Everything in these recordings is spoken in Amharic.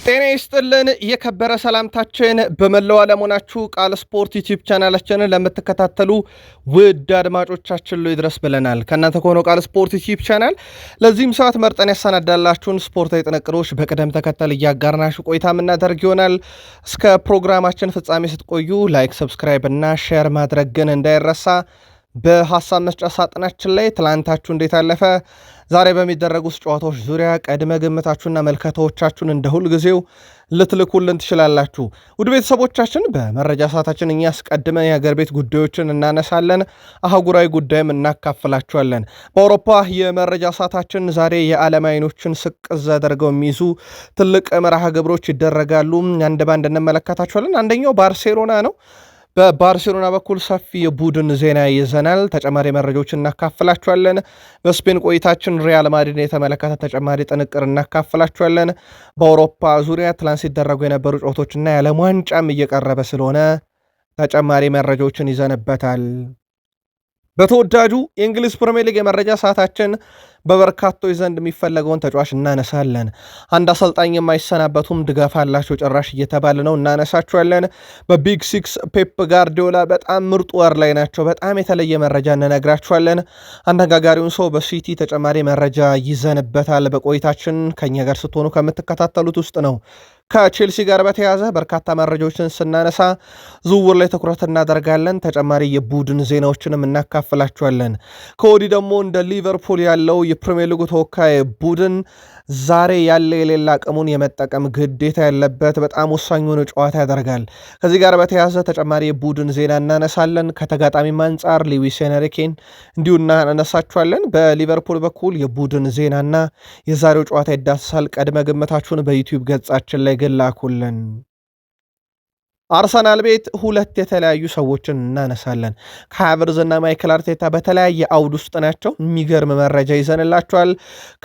ጤና ይስጥልን የከበረ ሰላምታችን በመላው ዓለም ሆናችሁ ቃል ስፖርት ዩቲዩብ ቻናላችንን ለምትከታተሉ ውድ አድማጮቻችን ላይ ድረስ ብለናል። ከእናንተ ከሆነው ቃል ስፖርት ዩቲዩብ ቻናል ለዚህም ሰዓት መርጠን ያሰናዳላችሁን ስፖርታዊ ጥንቅሮች በቅደም ተከተል እያጋርናችሁ ቆይታ የምናደርግ ይሆናል። እስከ ፕሮግራማችን ፍጻሜ ስትቆዩ ላይክ፣ ሰብስክራይብ እና ሼር ማድረግ ግን እንዳይረሳ። በሐሳብ መስጫ ሳጥናችን ላይ ትላንታችሁ እንዴት አለፈ፣ ዛሬ በሚደረጉት ጨዋታዎች ዙሪያ ቀድመ ግምታችሁና መልከታዎቻችሁን እንደ ሁል ጊዜው ልትልኩልን ትችላላችሁ። ውድ ቤተሰቦቻችን በመረጃ ሰዓታችን እኛ አስቀድመን የሀገር ቤት ጉዳዮችን እናነሳለን፣ አህጉራዊ ጉዳይም እናካፍላችኋለን። በአውሮፓ የመረጃ ሰዓታችን ዛሬ የዓለም አይኖችን ስቅዝ አድርገው የሚይዙ ትልቅ መርሃ ግብሮች ይደረጋሉ። አንድ ባንድ እንመለከታችኋለን። አንደኛው ባርሴሎና ነው። በባርሴሎና በኩል ሰፊ የቡድን ዜና ይዘናል። ተጨማሪ መረጃዎችን እናካፍላችኋለን። በስፔን ቆይታችን ሪያል ማድሪድን የተመለከተ ተጨማሪ ጥንቅር እናካፍላችኋለን። በአውሮፓ ዙሪያ ትላንት ሲደረጉ የነበሩ ጨዋታዎችና የዓለም ዋንጫም እየቀረበ ስለሆነ ተጨማሪ መረጃዎችን ይዘንበታል። በተወዳጁ የእንግሊዝ ፕሪሚየር ሊግ የመረጃ ሰዓታችን በበርካቶች ዘንድ የሚፈለገውን ተጫዋች እናነሳለን። አንድ አሰልጣኝ የማይሰናበቱም ድጋፍ አላቸው ጭራሽ እየተባለ ነው፣ እናነሳቸዋለን። በቢግ ሲክስ ፔፕ ጋርዲዮላ በጣም ምርጡ ወር ላይ ናቸው። በጣም የተለየ መረጃ እንነግራችኋለን። አነጋጋሪውን ሰው በሲቲ ተጨማሪ መረጃ ይዘንበታል። በቆይታችን ከኛ ጋር ስትሆኑ ከምትከታተሉት ውስጥ ነው። ከቼልሲ ጋር በተያያዘ በርካታ መረጃዎችን ስናነሳ ዝውውር ላይ ትኩረት እናደርጋለን። ተጨማሪ የቡድን ዜናዎችንም እናካፍላችኋለን። ከወዲህ ደግሞ እንደ ሊቨርፑል ያለው የፕሪሚየር ሊጉ ተወካይ ቡድን ዛሬ ያለ የሌላ አቅሙን የመጠቀም ግዴታ ያለበት በጣም ወሳኝ የሆነ ጨዋታ ያደርጋል። ከዚህ ጋር በተያያዘ ተጨማሪ የቡድን ዜና እናነሳለን። ከተጋጣሚም አንጻር ሉዊስ ኤንሪኬን እንዲሁ እናነሳችኋለን። በሊቨርፑል በኩል የቡድን ዜናና የዛሬው ጨዋታ ይዳሰሳል። ቀድመ ግምታችሁን በዩቲዩብ ገጻችን ላይ ግን ላኩልን። አርሰናል ቤት ሁለት የተለያዩ ሰዎችን እናነሳለን። ከሃቨርዝ እና ማይክል አርቴታ በተለያየ አውድ ውስጥ ናቸው። የሚገርም መረጃ ይዘንላቸዋል።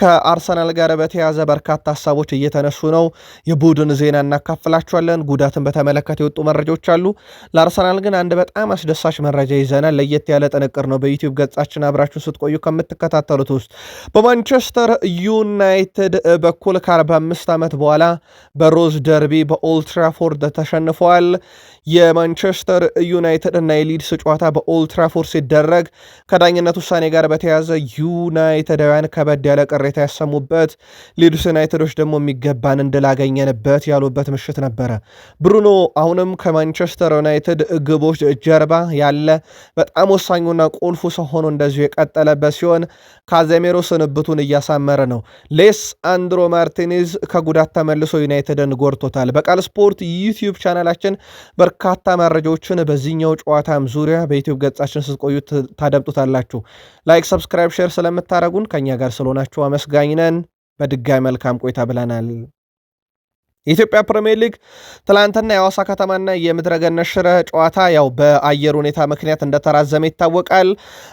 ከአርሰናል ጋር በተያያዘ በርካታ ሀሳቦች እየተነሱ ነው። የቡድን ዜና እናካፍላቸዋለን። ጉዳትን በተመለከተ የወጡ መረጃዎች አሉ። ለአርሰናል ግን አንድ በጣም አስደሳች መረጃ ይዘናል። ለየት ያለ ጥንቅር ነው። በዩቲዩብ ገጻችን አብራችሁን ስትቆዩ ከምትከታተሉት ውስጥ በማንቸስተር ዩናይትድ በኩል ከ45 ዓመት በኋላ በሮዝ ደርቢ በኦልትራፎርድ ተሸንፈዋል። የማንቸስተር ዩናይትድ እና የሊድስ ጨዋታ በኦልትራፎርድ ሲደረግ ከዳኝነት ውሳኔ ጋር በተያያዘ ዩናይትዳውያን ከበድ ያለ ቅሬታ ያሰሙበት፣ ሊድስ ዩናይትዶች ደግሞ የሚገባን እንድላገኘንበት ያሉበት ምሽት ነበረ። ብሩኖ አሁንም ከማንቸስተር ዩናይትድ ግቦች ጀርባ ያለ በጣም ወሳኙና ቁልፉ ሰው ሆኖ እንደዚሁ የቀጠለበት ሲሆን ካዜሜሮ ስንብቱን እያሳመረ ነው። ሌስ አንድሮ ማርቲኔዝ ከጉዳት ተመልሶ ዩናይትድን ጎድቶታል። በቃል ስፖርት ዩቲዩብ ቻናላችን በርካታ መረጃዎችን በዚህኛው ጨዋታም ዙሪያ በዩቲዩብ ገጻችን ስትቆዩ ታደምጡታላችሁ። ላይክ፣ ሰብስክራይብ፣ ሼር ስለምታደርጉን ከኛ ጋር ስለሆናችሁ አመስጋኝ ነን። በድጋሚ መልካም ቆይታ ብለናል። የኢትዮጵያ ፕሪሚየር ሊግ ትላንትና የሐዋሳ ከተማና የምድረገነት ሽረ ጨዋታ ያው በአየር ሁኔታ ምክንያት እንደተራዘመ ይታወቃል።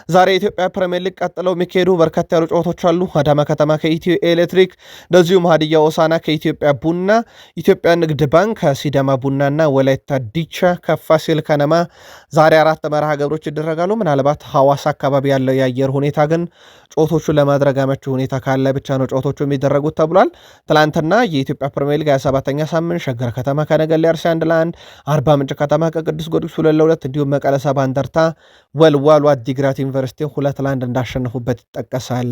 ዛሬ የኢትዮጵያ ፕሪሚየር ሊግ ቀጥለው የሚካሄዱ በርከት ያሉ ጨዋታዎች አሉ። አዳማ ከተማ ከኢትዮ ኤሌክትሪክ፣ እንደዚሁም ሀዲያ ሆሳዕና ከኢትዮጵያ ቡና፣ ኢትዮጵያ ንግድ ባንክ ከሲዳማ ቡናና ወላይታ ዲቻ ከፋሲል ከነማ ዛሬ 4 መርሃ ግብሮች ይደረጋሉ። ምናልባት ሐዋሳ አካባቢ ያለው የአየር ሁኔታ ግን ጨዋታዎቹን ለማድረግ አመቺ ሁኔታ ካለ ብቻ ነው ጨዋታዎቹ የሚደረጉት ተብሏል። ትላንትና የኢትዮጵያ ፕሪሚየር ሊግ 27ኛ ሳምንት ሸገር ከተማ ከነገሌ አርሲ 1-1፣ አርባ ምንጭ ከተማ ከቅዱስ ጊዮርጊስ 2-2 እንዲሁም መቀለ ሰባ እንደርታ ወልዋሎ አዲግራት ዩኒቨርሲቲ 2-1 እንዳሸነፉበት ይጠቀሳል።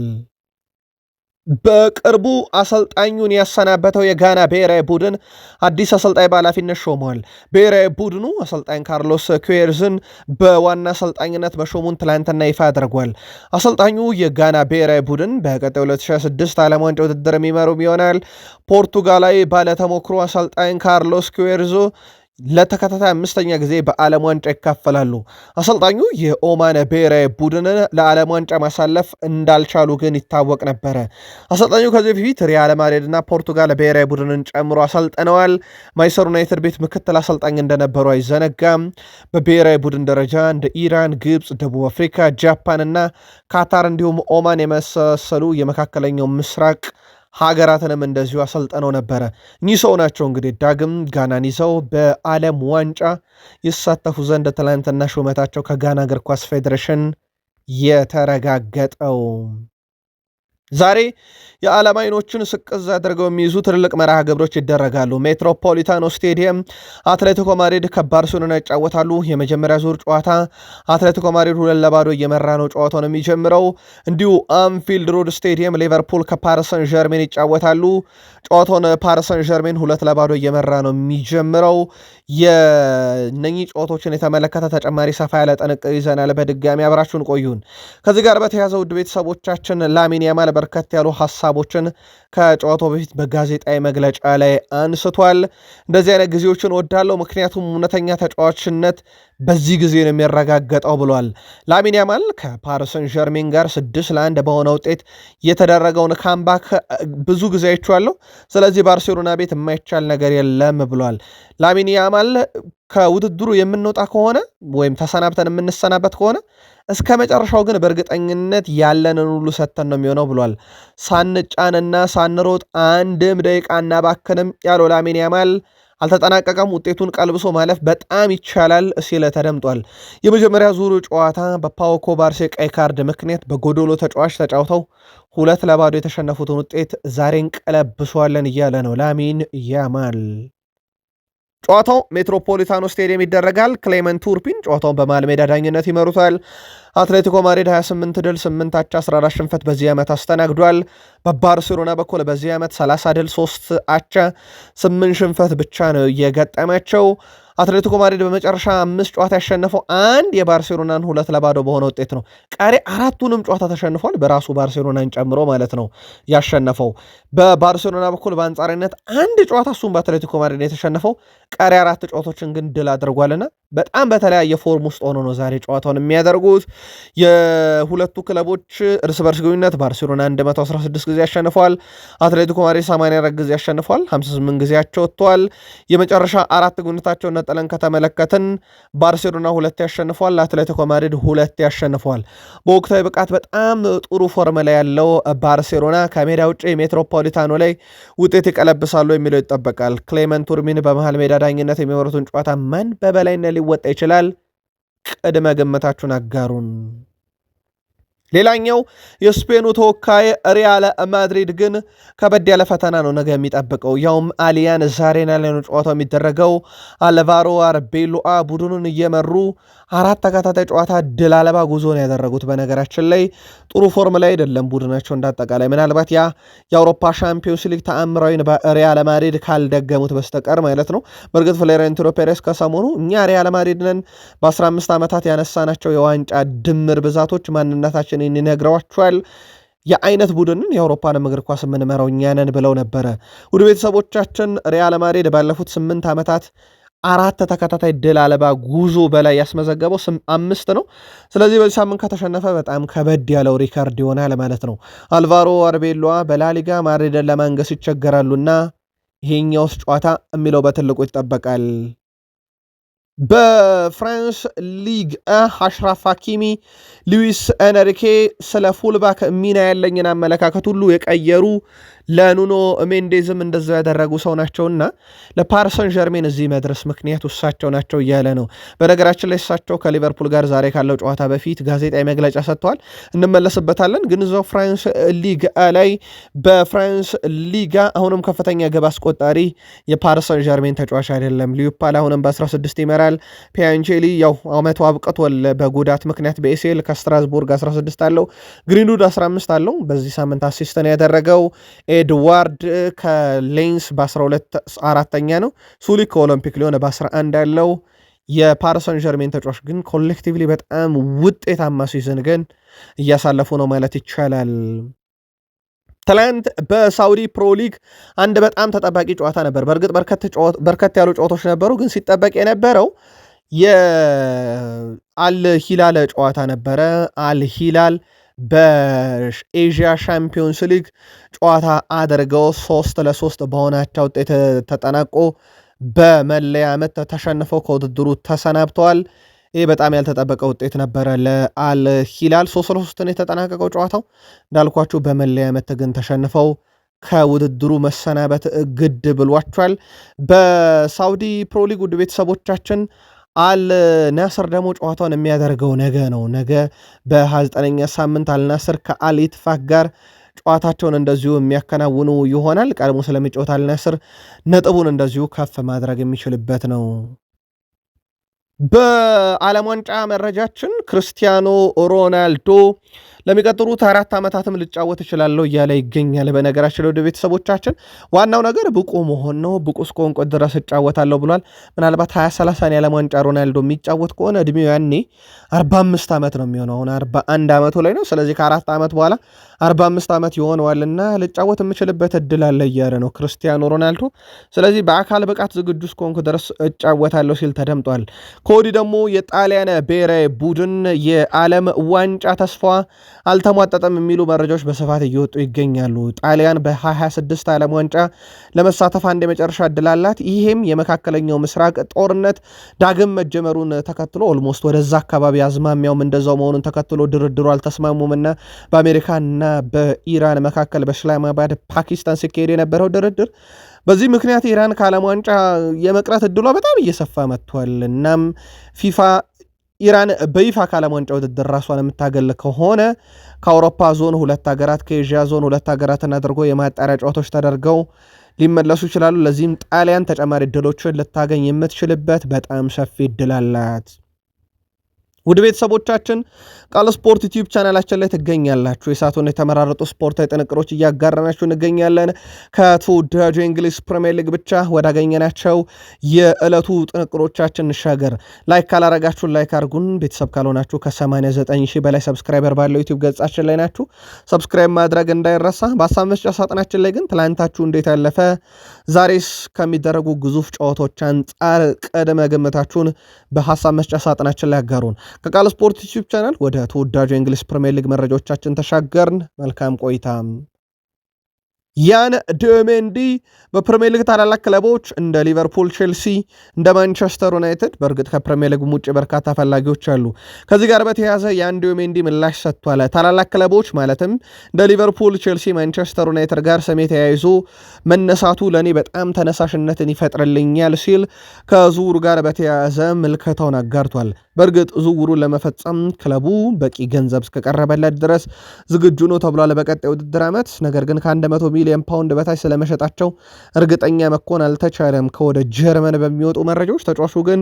በቅርቡ አሰልጣኙን ያሰናበተው የጋና ብሔራዊ ቡድን አዲስ አሰልጣኝ በኃላፊነት ሾመዋል። ብሔራዊ ቡድኑ አሰልጣኝ ካርሎስ ኩዌርዝን በዋና አሰልጣኝነት መሾሙን ትላንትና ይፋ አድርጓል። አሰልጣኙ የጋና ብሔራዊ ቡድን በቀጣዩ 2026 ዓለም ዋንጫ ውድድር የሚመሩም ይሆናል። ፖርቱጋላዊ ባለተሞክሮ አሰልጣኝ ካርሎስ ኩዌርዞ ለተከታታይ 5ኛ ጊዜ በዓለም ዋንጫ ይካፈላሉ። አሰልጣኙ የኦማን ብሔራዊ ቡድንን ለዓለም ዋንጫ ማሳለፍ እንዳልቻሉ ግን ይታወቅ ነበረ። አሰልጣኙ ከዚህ በፊት ሪያል ማድሪድና ፖርቱጋል ብሔራዊ ቡድንን ጨምሮ አሰልጥነዋል። ማንቸስተር ዩናይትድ ቤት ምክትል አሰልጣኝ እንደነበሩ አይዘነጋም። በብሔራዊ ቡድን ደረጃ እንደ ኢራን፣ ግብፅ፣ ደቡብ አፍሪካ፣ ጃፓን እና ካታር እንዲሁም ኦማን የመሳሰሉ የመካከለኛው ምስራቅ ሀገራትንም እንደዚሁ አሰልጥነው ነበረ። እኚህ ሰው ናቸው እንግዲህ ዳግም ጋናን ይዘው በዓለም ዋንጫ ይሳተፉ ዘንድ ትላንትና ሹመታቸው ከጋና እግር ኳስ ፌዴሬሽን የተረጋገጠው። ዛሬ የዓለም አይኖችን ስቅዝ አድርገው የሚይዙ ትልልቅ መርሃ ግብሮች ይደረጋሉ። ሜትሮፖሊታኖ ስቴዲየም አትሌቲኮ ማድሪድ ከባርሴሎና ይጫወታሉ። የመጀመሪያ ዙር ጨዋታ አትሌቲኮ ማድሪድ 2-0 እየመራ ነው ጨዋታውን የሚጀምረው። እንዲሁ አንፊልድ ሮድ ስቴዲየም ሊቨርፑል ከፓሪሰን ዠርሜን ይጫወታሉ። ጨዋታውን ፓሪሰን ዠርሜን 2-0 እየመራ ነው የሚጀምረው። የነኚህ ጨዋታዎችን የተመለከተ ተጨማሪ ሰፋ ያለ ጥንቅር ይዘናል። በድጋሚ አብራችሁን ቆዩን። ከዚህ ጋር በተያያዘ ውድ ቤተሰቦቻችን ላሚን ያማል በርከት ያሉ ሀሳቦችን ከጨዋታው በፊት በጋዜጣዊ መግለጫ ላይ አንስቷል። እንደዚህ አይነት ጊዜዎችን ወዳለው ምክንያቱም እውነተኛ ተጫዋችነት በዚህ ጊዜ ነው የሚረጋገጠው ብሏል። ላሚን ያማል ከፓሪሰን ዠርሜን ጋር 6-1 በሆነ ውጤት የተደረገውን ካምባክ ብዙ ጊዜ አይቼዋለሁ። ስለዚህ ባርሴሎና ቤት የማይቻል ነገር የለም ብሏል። ላሚን ያማል ከውድድሩ የምንወጣ ከሆነ ወይም ተሰናብተን የምንሰናበት ከሆነ እስከ መጨረሻው ግን በእርግጠኝነት ያለንን ሁሉ ሰተን ነው የሚሆነው ብሏል። ሳንጫንና ሳንሮጥ አንድም ደቂቃ እናባክንም ያለው ላሚን ያማል አልተጠናቀቀም፣ ውጤቱን ቀልብሶ ማለፍ በጣም ይቻላል ሲል ተደምጧል። የመጀመሪያ ዙር ጨዋታ በፓው ኮባርሴ ቀይ ካርድ ምክንያት በጎዶሎ ተጫዋች ተጫውተው 2-0 የተሸነፉትን ውጤት ዛሬ እንቀለብሷለን እያለ ነው ላሚን ያማል። ጨዋታው ሜትሮፖሊታኖ ስቴዲየም ይደረጋል። ክሌመንት ቱርፒን ጨዋታውን በመሃል ሜዳ ዳኝነት ይመሩታል። አትሌቲኮ ማድሪድ 28 ድል 8 አቻ 14 ሽንፈት በዚህ ዓመት አስተናግዷል። በባርሴሎና በኩል በዚህ ዓመት 30 ድል 3 አቻ 8 ሽንፈት ብቻ ነው የገጠማቸው። አትሌቲኮ ማድሪድ በመጨረሻ 5 ጨዋታ ያሸነፈው አንድ የባርሴሎናን 2-0 በሆነ ውጤት ነው። ቀሪ 4ቱንም ጨዋታ ተሸንፏል፣ በራሱ ባርሴሎናን ጨምሮ ማለት ነው ያሸነፈው። በባርሴሎና በኩል በአንጻራዊነት አንድ ጨዋታ እሱም በአትሌቲኮ ማድሪድ የተሸነፈው፣ ቀሪ 4 ጨዋታዎችን ግን ድል አድርጓልና በጣም በተለያየ ፎርም ውስጥ ሆኖ ነው ዛሬ ጨዋታውን የሚያደርጉት። የሁለቱ ክለቦች እርስ በርስ ግንኙነት ባርሴሎና 116 ጊዜ ያሸንፏል፣ አትሌቲኮ ማድሪድ 84 ጊዜ ያሸንፏል፣ 58 ጊዜያቸው ወጥተዋል። የመጨረሻ 4 ግንኙነታቸውን ነጥለን ከተመለከትን ባርሴሎና 2 ያሸንፏል፣ አትሌቲኮ ማድሪድ 2 ያሸንፏል። በወቅታዊ ብቃት በጣም ጥሩ ፎርም ላይ ያለው ባርሴሎና ከሜዳ ውጭ ሜትሮፖሊታኖ ላይ ውጤት ይቀለብሳሉ የሚለው ይጠበቃል። ክሌመንት ቱርሚን በመሃል ሜዳ ዳኝነት የሚመሩትን ጨዋታ ማን በበላይነት ሊወጣ ይችላል? ቅድመ ግምታችሁን አጋሩን። ሌላኛው የስፔኑ ተወካይ ሪያል ማድሪድ ግን ከበድ ያለ ፈተና ነው ነገ የሚጠብቀው። ያውም አሊያን ዛሬና ላይ ነው ጨዋታው የሚደረገው። አልቫሮ አርቤሎአ ቡድኑን እየመሩ 4 ተከታታይ ጨዋታ ድል አልባ ጉዞ ነው ያደረጉት። በነገራችን ላይ ጥሩ ፎርም ላይ አይደለም ቡድናቸው እንዳጠቃላይ፣ ምናልባት ያ የአውሮፓ ሻምፒዮንስ ሊግ ተአምራዊን ሪያል ማድሪድ ካልደገሙት በስተቀር ማለት ነው። በእርግጥ ፍሎሬንቲኖ ፔሬስ ከሰሞኑ እኛ ሪያል ማድሪድ ነን በ15 ዓመታት ያነሳናቸው የዋንጫ ድምር ብዛቶች ማንነታችን ይነግረዋቸዋል፣ የአይነት ቡድንን የአውሮፓንም እግር ኳስ የምንመራው እኛ ነን ብለው ነበረ። ውድ ቤተሰቦቻችን ሪያል ማድሪድ ባለፉት 8 ዓመታት 4 ተከታታይ ድል አልባ ጉዞ በላይ ያስመዘገበው 5 ነው። ስለዚህ በዚህ ሳምንት ከተሸነፈ በጣም ከበድ ያለው ሪካርድ ይሆናል ማለት ነው። አልቫሮ አርቤሎአ በላሊጋ ማድሪድን ለማንገስ ይቸገራሉና ይሄኛውስ ጨዋታ የሚለው በትልቁ ይጠበቃል። በፍራንስ ሊግ አሽራፍ ሀኪሚ ሉዊስ ኤንሪኬ ስለ ፉልባክ ሚና ያለኝን አመለካከት ሁሉ የቀየሩ ለኑኖ ሜንዴዝም እንደዛው ያደረጉ ሰው ናቸውና ለፓሪሰን ዠርሜን እዚህ መድረስ ምክንያቱ እሳቸው ናቸው እያለ ነው። በነገራችን ላይ እሳቸው ከሊቨርፑል ጋር ዛሬ ካለው ጨዋታ በፊት ጋዜጣዊ መግለጫ ሰጥተዋል፣ እንመለስበታለን። ግን እዛው ፍራንስ ሊግ ላይ በፍራንስ ሊጋ አሁንም ከፍተኛ ግብ አስቆጣሪ የፓሪሰን ዠርሜን ተጫዋች አይደለም። ሊዩፓል አሁንም በ16 ይመራል። ፒያንቼሊ ያው አመቱ አብቅቷል በጉዳት ምክንያት በኤሲኤል ከስትራስቡርግ 16 አለው። ግሪንውድ 15 አለው። በዚህ ሳምንት አሲስትን ያደረገው ኤድዋርድ ከሌንስ በ12 አራተኛ ነው። ሱሊክ ከኦሎምፒክ ሊሆን በ11 ያለው። የፓሪሰን ዠርሜን ተጫዋች ግን ኮሌክቲቭሊ በጣም ውጤታማ ሲዝን ግን እያሳለፉ ነው ማለት ይቻላል። ትላንት በሳውዲ ፕሮ ሊግ አንድ በጣም ተጠባቂ ጨዋታ ነበር። በእርግጥ በርከት ያሉ ጨዋታዎች ነበሩ፣ ግን ሲጠበቅ የነበረው የአልሂላል ጨዋታ ነበረ። አልሂላል በኤዥያ ሻምፒዮንስ ሊግ ጨዋታ አድርገው 3-3 በሆናቸው ውጤት ተጠናቆ በመለያ ምት ተሸንፈው ከውድድሩ ተሰናብተዋል። ይህ በጣም ያልተጠበቀ ውጤት ነበረ ለአልሂላል። 3-3 የተጠናቀቀው ጨዋታው እንዳልኳችሁ በመለያ ምት ግን ተሸንፈው ከውድድሩ መሰናበት ግድ ብሏቸዋል። በሳውዲ ፕሮ ሊግ ውድ ቤተሰቦቻችን አልናስር ደግሞ ጨዋታውን የሚያደርገው ነገ ነው። ነገ በ29ኛ ሳምንት አልናስር ከአልኢትፋቅ ጋር ጨዋታቸውን እንደዚሁ የሚያከናውኑ ይሆናል። ቀድሞ ስለሚጫወት አልናስር ነጥቡን እንደዚሁ ከፍ ማድረግ የሚችልበት ነው። በዓለም ዋንጫ መረጃችን ክርስቲያኖ ሮናልዶ ለሚቀጥሉት 4 ዓመታትም ልጫወት እችላለሁ እያለ ይገኛል። በነገራችን ወደ ቤተሰቦቻችን ዋናው ነገር ብቁ መሆን ነው። ብቁ እስከሆንኩ ድረስ እጫወታለሁ ብሏል። ምናልባት 2030 የዓለም ዋንጫ ሮናልዶ የሚጫወት ከሆነ እድሜው ያኔ 45 ዓመት ነው የሚሆነው። አሁን 41 ዓመቱ ላይ ነው። ስለዚህ ከ4 ዓመት በኋላ 45 ዓመት ይሆነዋልና ልጫወት የምችልበት እድል አለ እያለ ነው ክርስቲያኖ ሮናልዶ። ስለዚህ በአካል ብቃት ዝግጁ እስከሆንኩ ድረስ እጫወታለሁ ሲል ተደምጧል። ከወዲህ ደግሞ የጣሊያን ብሔራዊ ቡድን የዓለም ዋንጫ ተስፋ አልተሟጠጠም የሚሉ መረጃዎች በስፋት እየወጡ ይገኛሉ። ጣሊያን በ2026 ዓለም ዋንጫ ለመሳተፍ አንድ የመጨረሻ እድል አላት። ይሄም የመካከለኛው ምስራቅ ጦርነት ዳግም መጀመሩን ተከትሎ ኦልሞስት ወደዛ አካባቢ አዝማሚያውም እንደዛው መሆኑን ተከትሎ ድርድሩ አልተስማሙምና በአሜሪካና በኢራን መካከል በእስላማባድ ፓኪስታን ሲካሄድ የነበረው ድርድር በዚህ ምክንያት ኢራን ከዓለም ዋንጫ የመቅረት እድሏ በጣም እየሰፋ መጥቷል። እናም ፊፋ ኢራን በይፋ ከዓለም ዋንጫ ውድድር ራሷን የምታገል ከሆነ ከአውሮፓ ዞን 2 ሀገራት ከኤዥያ ዞን 2 ሀገራትን አድርጎ የማጣሪያ ጨዋታዎች ተደርገው ሊመለሱ ይችላሉ። ለዚህም ጣሊያን ተጨማሪ እድሎችን ልታገኝ የምትችልበት በጣም ሰፊ እድል አላት። ውድ ቤተሰቦቻችን ቃል ስፖርት ዩቲዩብ ቻናላችን ላይ ትገኛላችሁ። የሰዓቱን የተመራረጡ ስፖርታዊ ጥንቅሮች እያጋራናችሁ እንገኛለን። ከተወዳጁ የእንግሊዝ ፕሪሚየር ሊግ ብቻ ወዳገኘናቸው የዕለቱ ጥንቅሮቻችን እንሻገር። ላይክ ካላረጋችሁን ላይክ አርጉን። ቤተሰብ ካልሆናችሁ ከ89 ሺህ በላይ ሰብስክራይበር ባለው ዩቲዩብ ገጻችን ላይ ናችሁ። ሰብስክራይብ ማድረግ እንዳይረሳ። በሀሳብ መስጫ ሳጥናችን ላይ ግን ትላንታችሁ እንዴት ያለፈ፣ ዛሬስ ከሚደረጉ ግዙፍ ጨዋታዎች አንጻር ቅድመ ግምታችሁን በሀሳብ መስጫ ሳጥናችን ላይ ያጋሩን። ከቃል ስፖርት ዩቲዩብ ቻናል ወደ ተወዳጁ የእንግሊዝ ፕሪሚየር ሊግ መረጃዎቻችን ተሻገርን። መልካም ቆይታ። ያን ዲሜንዲ በፕሪሚየር ሊግ ታላላቅ ክለቦች እንደ ሊቨርፑል፣ ቼልሲ፣ እንደ ማንቸስተር ዩናይትድ በእርግጥ ከፕሪሚየር ሊግ ውጭ በርካታ ፈላጊዎች አሉ። ከዚህ ጋር በተያያዘ ያን ዲሜንዲ ምላሽ ሰጥቷል። ታላላቅ ክለቦች ማለትም እንደ ሊቨርፑል፣ ቼልሲ፣ ማንቸስተር ዩናይትድ ጋር ስሜ ተያይዞ መነሳቱ ለእኔ በጣም ተነሳሽነትን ይፈጥርልኛል ሲል ከዝውውሩ ጋር በተያያዘ ምልከታውን አጋርቷል። በእርግጥ ዝውውሩን ለመፈጸም ክለቡ በቂ ገንዘብ እስከቀረበለት ድረስ ዝግጁ ነው ተብሏል በቀጣይ ውድድር ዓመት። ነገር ግን ከ100 ሚሊዮን ፓውንድ በታች ስለመሸጣቸው እርግጠኛ መኮን አልተቻለም። ከወደ ጀርመን በሚወጡ መረጃዎች ተጫዋቹ ግን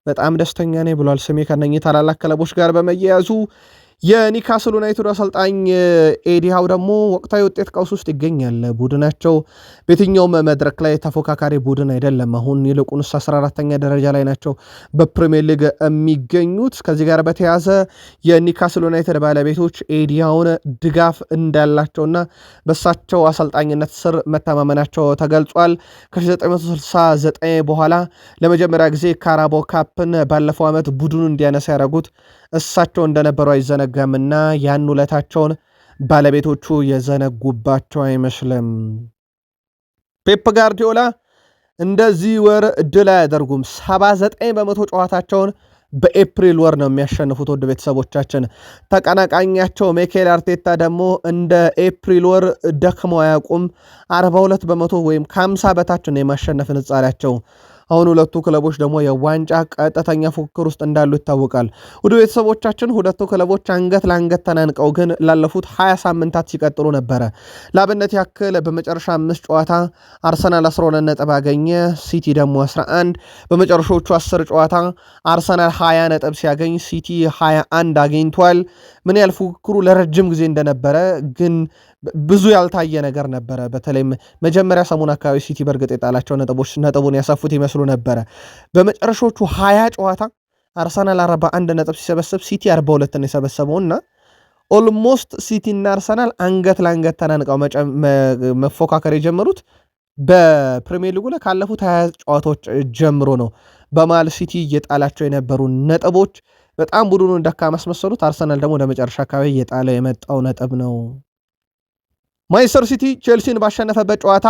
በጣም ደስተኛ ነኝ ብሏል። ስሜ ከነኚህ ታላላቅ ክለቦች ጋር በመያያዙ የኒካስል ዩናይትድ አሰልጣኝ ኤዲ ሃው ደግሞ ወቅታዊ ውጤት ቀውስ ውስጥ ይገኛል። ቡድናቸው በየትኛውም መድረክ ላይ ተፎካካሪ ቡድን አይደለም። አሁን ይልቁንስ 14ኛ ደረጃ ላይ ናቸው በፕሪሚየር ሊግ የሚገኙት። ከዚህ ጋር በተያያዘ የኒካስል ዩናይትድ ባለቤቶች ኤዲ ሃውን ድጋፍ እንዳላቸውና በሳቸው አሰልጣኝነት ስር መተማመናቸው ተገልጿል። ከ1969 በኋላ ለመጀመሪያ ጊዜ ካራቦ ካፕን ባለፈው ዓመት ቡድኑ እንዲያነሳ ያደረጉት እሳቸው እንደነበሩ አይዘነጋምና ያን ውለታቸውን ባለቤቶቹ የዘነጉባቸው አይመስልም። ፔፕ ጋርዲዮላ እንደዚህ ወር ድል አያደርጉም። 79% ጨዋታቸውን በኤፕሪል ወር ነው የሚያሸንፉት። ወደ ቤተሰቦቻችን ተቀናቃኛቸው ሚኬል አርቴታ ደግሞ እንደ ኤፕሪል ወር ደክመው አያውቁም። 42% ወይም ከ50 በታች ነው የማሸነፍ ንጻሪያቸው። አሁን ሁለቱ ክለቦች ደግሞ የዋንጫ ቀጥተኛ ፉክክር ውስጥ እንዳሉ ይታወቃል። ወደ ቤተሰቦቻችን ሁለቱ ክለቦች አንገት ለአንገት ተናንቀው ግን ላለፉት 20 ሳምንታት ሲቀጥሉ ነበረ። ለአብነት ያክል በመጨረሻ 5 ጨዋታ አርሰናል 12 ነጥብ አገኘ፣ ሲቲ ደግሞ 11። በመጨረሻዎቹ 10 ጨዋታ አርሰናል 20 ነጥብ ሲያገኝ ሲቲ 21 አግኝቷል። ምን ያህል ፉክክሩ ለረጅም ጊዜ እንደነበረ ግን ብዙ ያልታየ ነገር ነበረ። በተለይም መጀመሪያ ሰሞን አካባቢ ሲቲ በእርግጥ የጣላቸው ነጥቦች ነጥቡን ያሰፉት ይመስሉ ነበረ። በመጨረሻዎቹ 20 ጨዋታ አርሰናል 41 ነጥብ ሲሰበሰብ ሲቲ 42 ነው የሰበሰበውና ኦልሞስት ሲቲ እና አርሰናል አንገት ለአንገት ተናንቀው መፎካከር የጀመሩት በፕሪሚየር ሊጉ ላይ ካለፉት 20 ጨዋታዎች ጀምሮ ነው። በመሃል ሲቲ እየጣላቸው የነበሩ ነጥቦች በጣም ቡድኑን ደካማ አስመሰሉት። አርሰናል ደግሞ ወደ መጨረሻ አካባቢ እየጣለ የመጣው ነጥብ ነው። ማንቸስተር ሲቲ ቼልሲን ባሸነፈበት ጨዋታ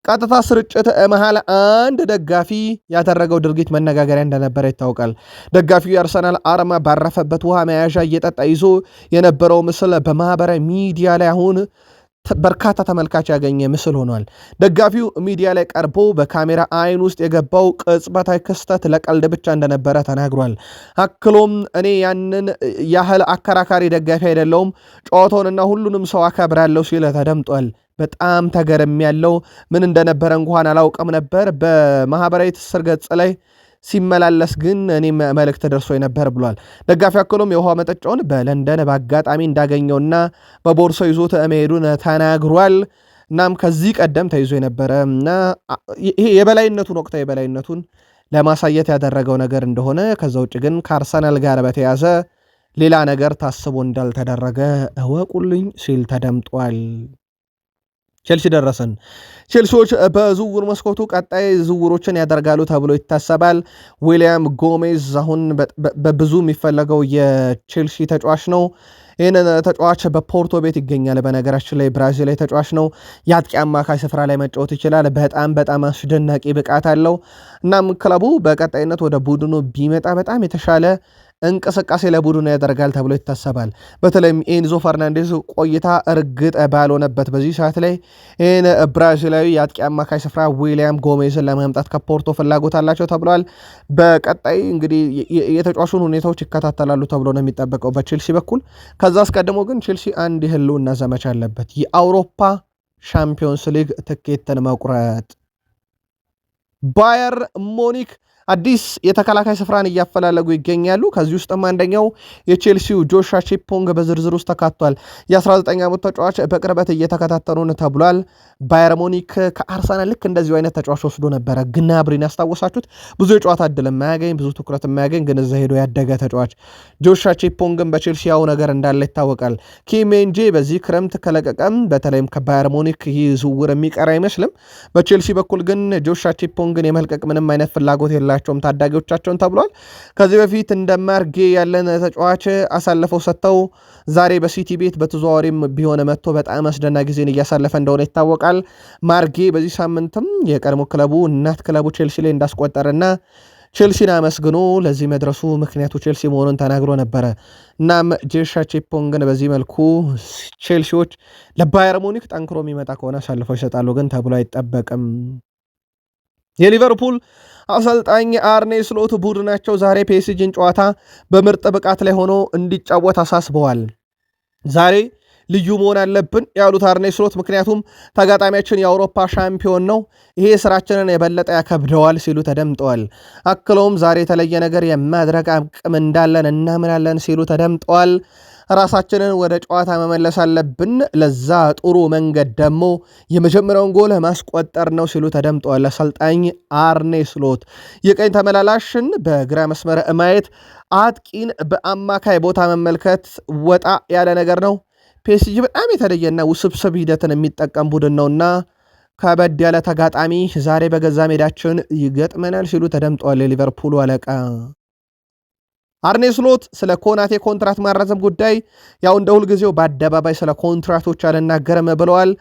ቀጥታ ስርጭት መሃል አንድ ደጋፊ ያደረገው ድርጊት መነጋገሪያ እንደነበረ ይታወቃል። ደጋፊው የአርሰናል አርማ ባረፈበት ውሃ መያዣ እየጠጣ ይዞ የነበረው ምስል በማህበራዊ ሚዲያ ላይ አሁን በርካታ ተመልካች ያገኘ ምስል ሆኗል። ደጋፊው ሚዲያ ላይ ቀርቦ በካሜራ አይን ውስጥ የገባው ቅጽበታዊ ክስተት ለቀልድ ብቻ እንደነበረ ተናግሯል። አክሎም እኔ ያንን ያህል አከራካሪ ደጋፊ አይደለውም፣ ጨዋታውንና ሁሉንም ሰው አከብራለሁ ሲል ተደምጧል። በጣም ተገርም ያለው ምን እንደነበረ እንኳን አላውቅም ነበር። በማህበራዊ ትስስር ገጽ ላይ ሲመላለስ ግን እኔ መልእክት ደርሶ ነበር ብሏል። ደጋፊ አክሎም የውሃ መጠጫውን በለንደን በአጋጣሚ እንዳገኘውና በቦርሳው ይዞት መሄዱን ተናግሯል። እናም ከዚህ ቀደም ተይዞ የነበረ እና ይሄ የበላይነቱን ወቅታዊ የበላይነቱን ለማሳየት ያደረገው ነገር እንደሆነ፣ ከዛ ውጭ ግን ከአርሰናል ጋር በተያዘ ሌላ ነገር ታስቦ እንዳልተደረገ እወቁልኝ ሲል ተደምጧል። ቼልሲ ደረሰን። ቼልሲዎች በዝውውር መስኮቱ ቀጣይ ዝውውሮችን ያደርጋሉ ተብሎ ይታሰባል። ዊሊያም ጎሜዝ አሁን በብዙ የሚፈለገው የቼልሲ ተጫዋች ነው። ይህንን ተጫዋች በፖርቶ ቤት ይገኛል። በነገራችን ላይ ብራዚላዊ ተጫዋች ነው። የአጥቂ አማካይ ስፍራ ላይ መጫወት ይችላል። በጣም አስደናቂ ብቃት አለው። እናም ክለቡ በቀጣይነት ወደ ቡድኑ ቢመጣ በጣም የተሻለ እንቅስቃሴ ለቡድኑ ያደርጋል ተብሎ ይታሰባል። በተለይም ኤንዞ ፈርናንዴዝ ቆይታ እርግጥ ባልሆነበት በዚህ ሰዓት ላይ ይህን ብራዚላዊ የአጥቂ አማካይ ስፍራ ዊሊያም ጎሜዝን ለማምጣት ከፖርቶ ፍላጎት አላቸው ተብሏል። በቀጣይ እንግዲህ የተጫዋቹን ሁኔታዎች ይከታተላሉ ተብሎ ነው የሚጠበቀው በቼልሲ በኩል። ከዛ አስቀድሞ ግን ቼልሲ አንድ የህልውና ዘመቻ አለበት፣ የአውሮፓ ሻምፒዮንስ ሊግ ትኬትን መቁረጥ። ባየር ሙኒክ አዲስ የተከላካይ ስፍራን እያፈላለጉ ይገኛሉ። ከዚህ ውስጥም አንደኛው የቼልሲው ጆሹዋ ቺፖንግ በዝርዝር ውስጥ ተካቷል። የ19 ዓመት ተጫዋች በቅርበት እየተከታተሉን ተብሏል። ባየር ሙኒክ ከአርሰናል ልክ እንደዚሁ አይነት ተጫዋች ወስዶ ነበረ፣ ግናብሪን ያስታወሳችሁት። ብዙ የጨዋታ ዕድል የማያገኝ ብዙ ትኩረት የማያገኝ ግን እዛ ሄዶ ያደገ ተጫዋች። ጆሹዋ ቺፖንግን በቼልሲ ያው ነገር እንዳለ ይታወቃል። ኪሜንጄ በዚህ ክረምት ከለቀቀም በተለይም ከባየር ሙኒክ ይህ ዝውውር የሚቀር አይመስልም። በቼልሲ በኩል ግን ጆሹዋ ቺፖንግን የመልቀቅ ምንም አይነት ፍላጎት የላ ታዳጊዎቻቸውን ተብሏል። ከዚህ በፊት እንደ ማርጌ ያለን ተጫዋች አሳልፈው ሰጥተው ዛሬ በሲቲ ቤት በተዘዋዋሪም ቢሆን መጥቶ በጣም አስደናቂ ጊዜን እያሳለፈ እንደሆነ ይታወቃል። ማርጌ በዚህ ሳምንትም የቀድሞ ክለቡ እናት ክለቡ ቼልሲ ላይ እንዳስቆጠረና ቼልሲን አመስግኖ ለዚህ መድረሱ ምክንያቱ ቼልሲ መሆኑን ተናግሮ ነበረ። እናም ጆሹዋ ቺፖንግን በዚህ መልኩ ቼልሲዎች ለባየር ሙኒክ ጠንክሮ የሚመጣ ከሆነ አሳልፈው ይሰጣሉ ግን ተብሎ አይጠበቅም። የሊቨርፑል አሰልጣኝ አርኔ ስሎት ቡድናቸው ዛሬ ፒኤስጂን ጨዋታ በምርጥ ብቃት ላይ ሆኖ እንዲጫወት አሳስበዋል። ዛሬ ልዩ መሆን አለብን ያሉት አርኔ ስሎት ምክንያቱም ተጋጣሚያችን የአውሮፓ ሻምፒዮን ነው፣ ይሄ ስራችንን የበለጠ ያከብደዋል ሲሉ ተደምጠዋል። አክለውም ዛሬ የተለየ ነገር የማድረግ አቅም እንዳለን እናምናለን ሲሉ ተደምጠዋል። ራሳችንን ወደ ጨዋታ መመለስ አለብን፣ ለዛ ጥሩ መንገድ ደግሞ የመጀመሪያውን ጎል ማስቆጠር ነው ሲሉ ተደምጠዋል። አሰልጣኝ አርኔ ስሎት የቀኝ ተመላላሽን በግራ መስመር ማየት፣ አጥቂን በአማካይ ቦታ መመልከት ወጣ ያለ ነገር ነው። ፒኤስጂ በጣም የተለየና ውስብስብ ሂደትን የሚጠቀም ቡድን ነውና ከበድ ያለ ተጋጣሚ ዛሬ በገዛ ሜዳችን ይገጥመናል ሲሉ ተደምጠዋል። የሊቨርፑሉ አለቃ አርኔ ስሎት ስለ ኮናቴ ኮንትራት ማራዘም ጉዳይ ያው እንደ ሁልጊዜው በአደባባይ ስለ ኮንትራቶች አልናገርም ብለዋል።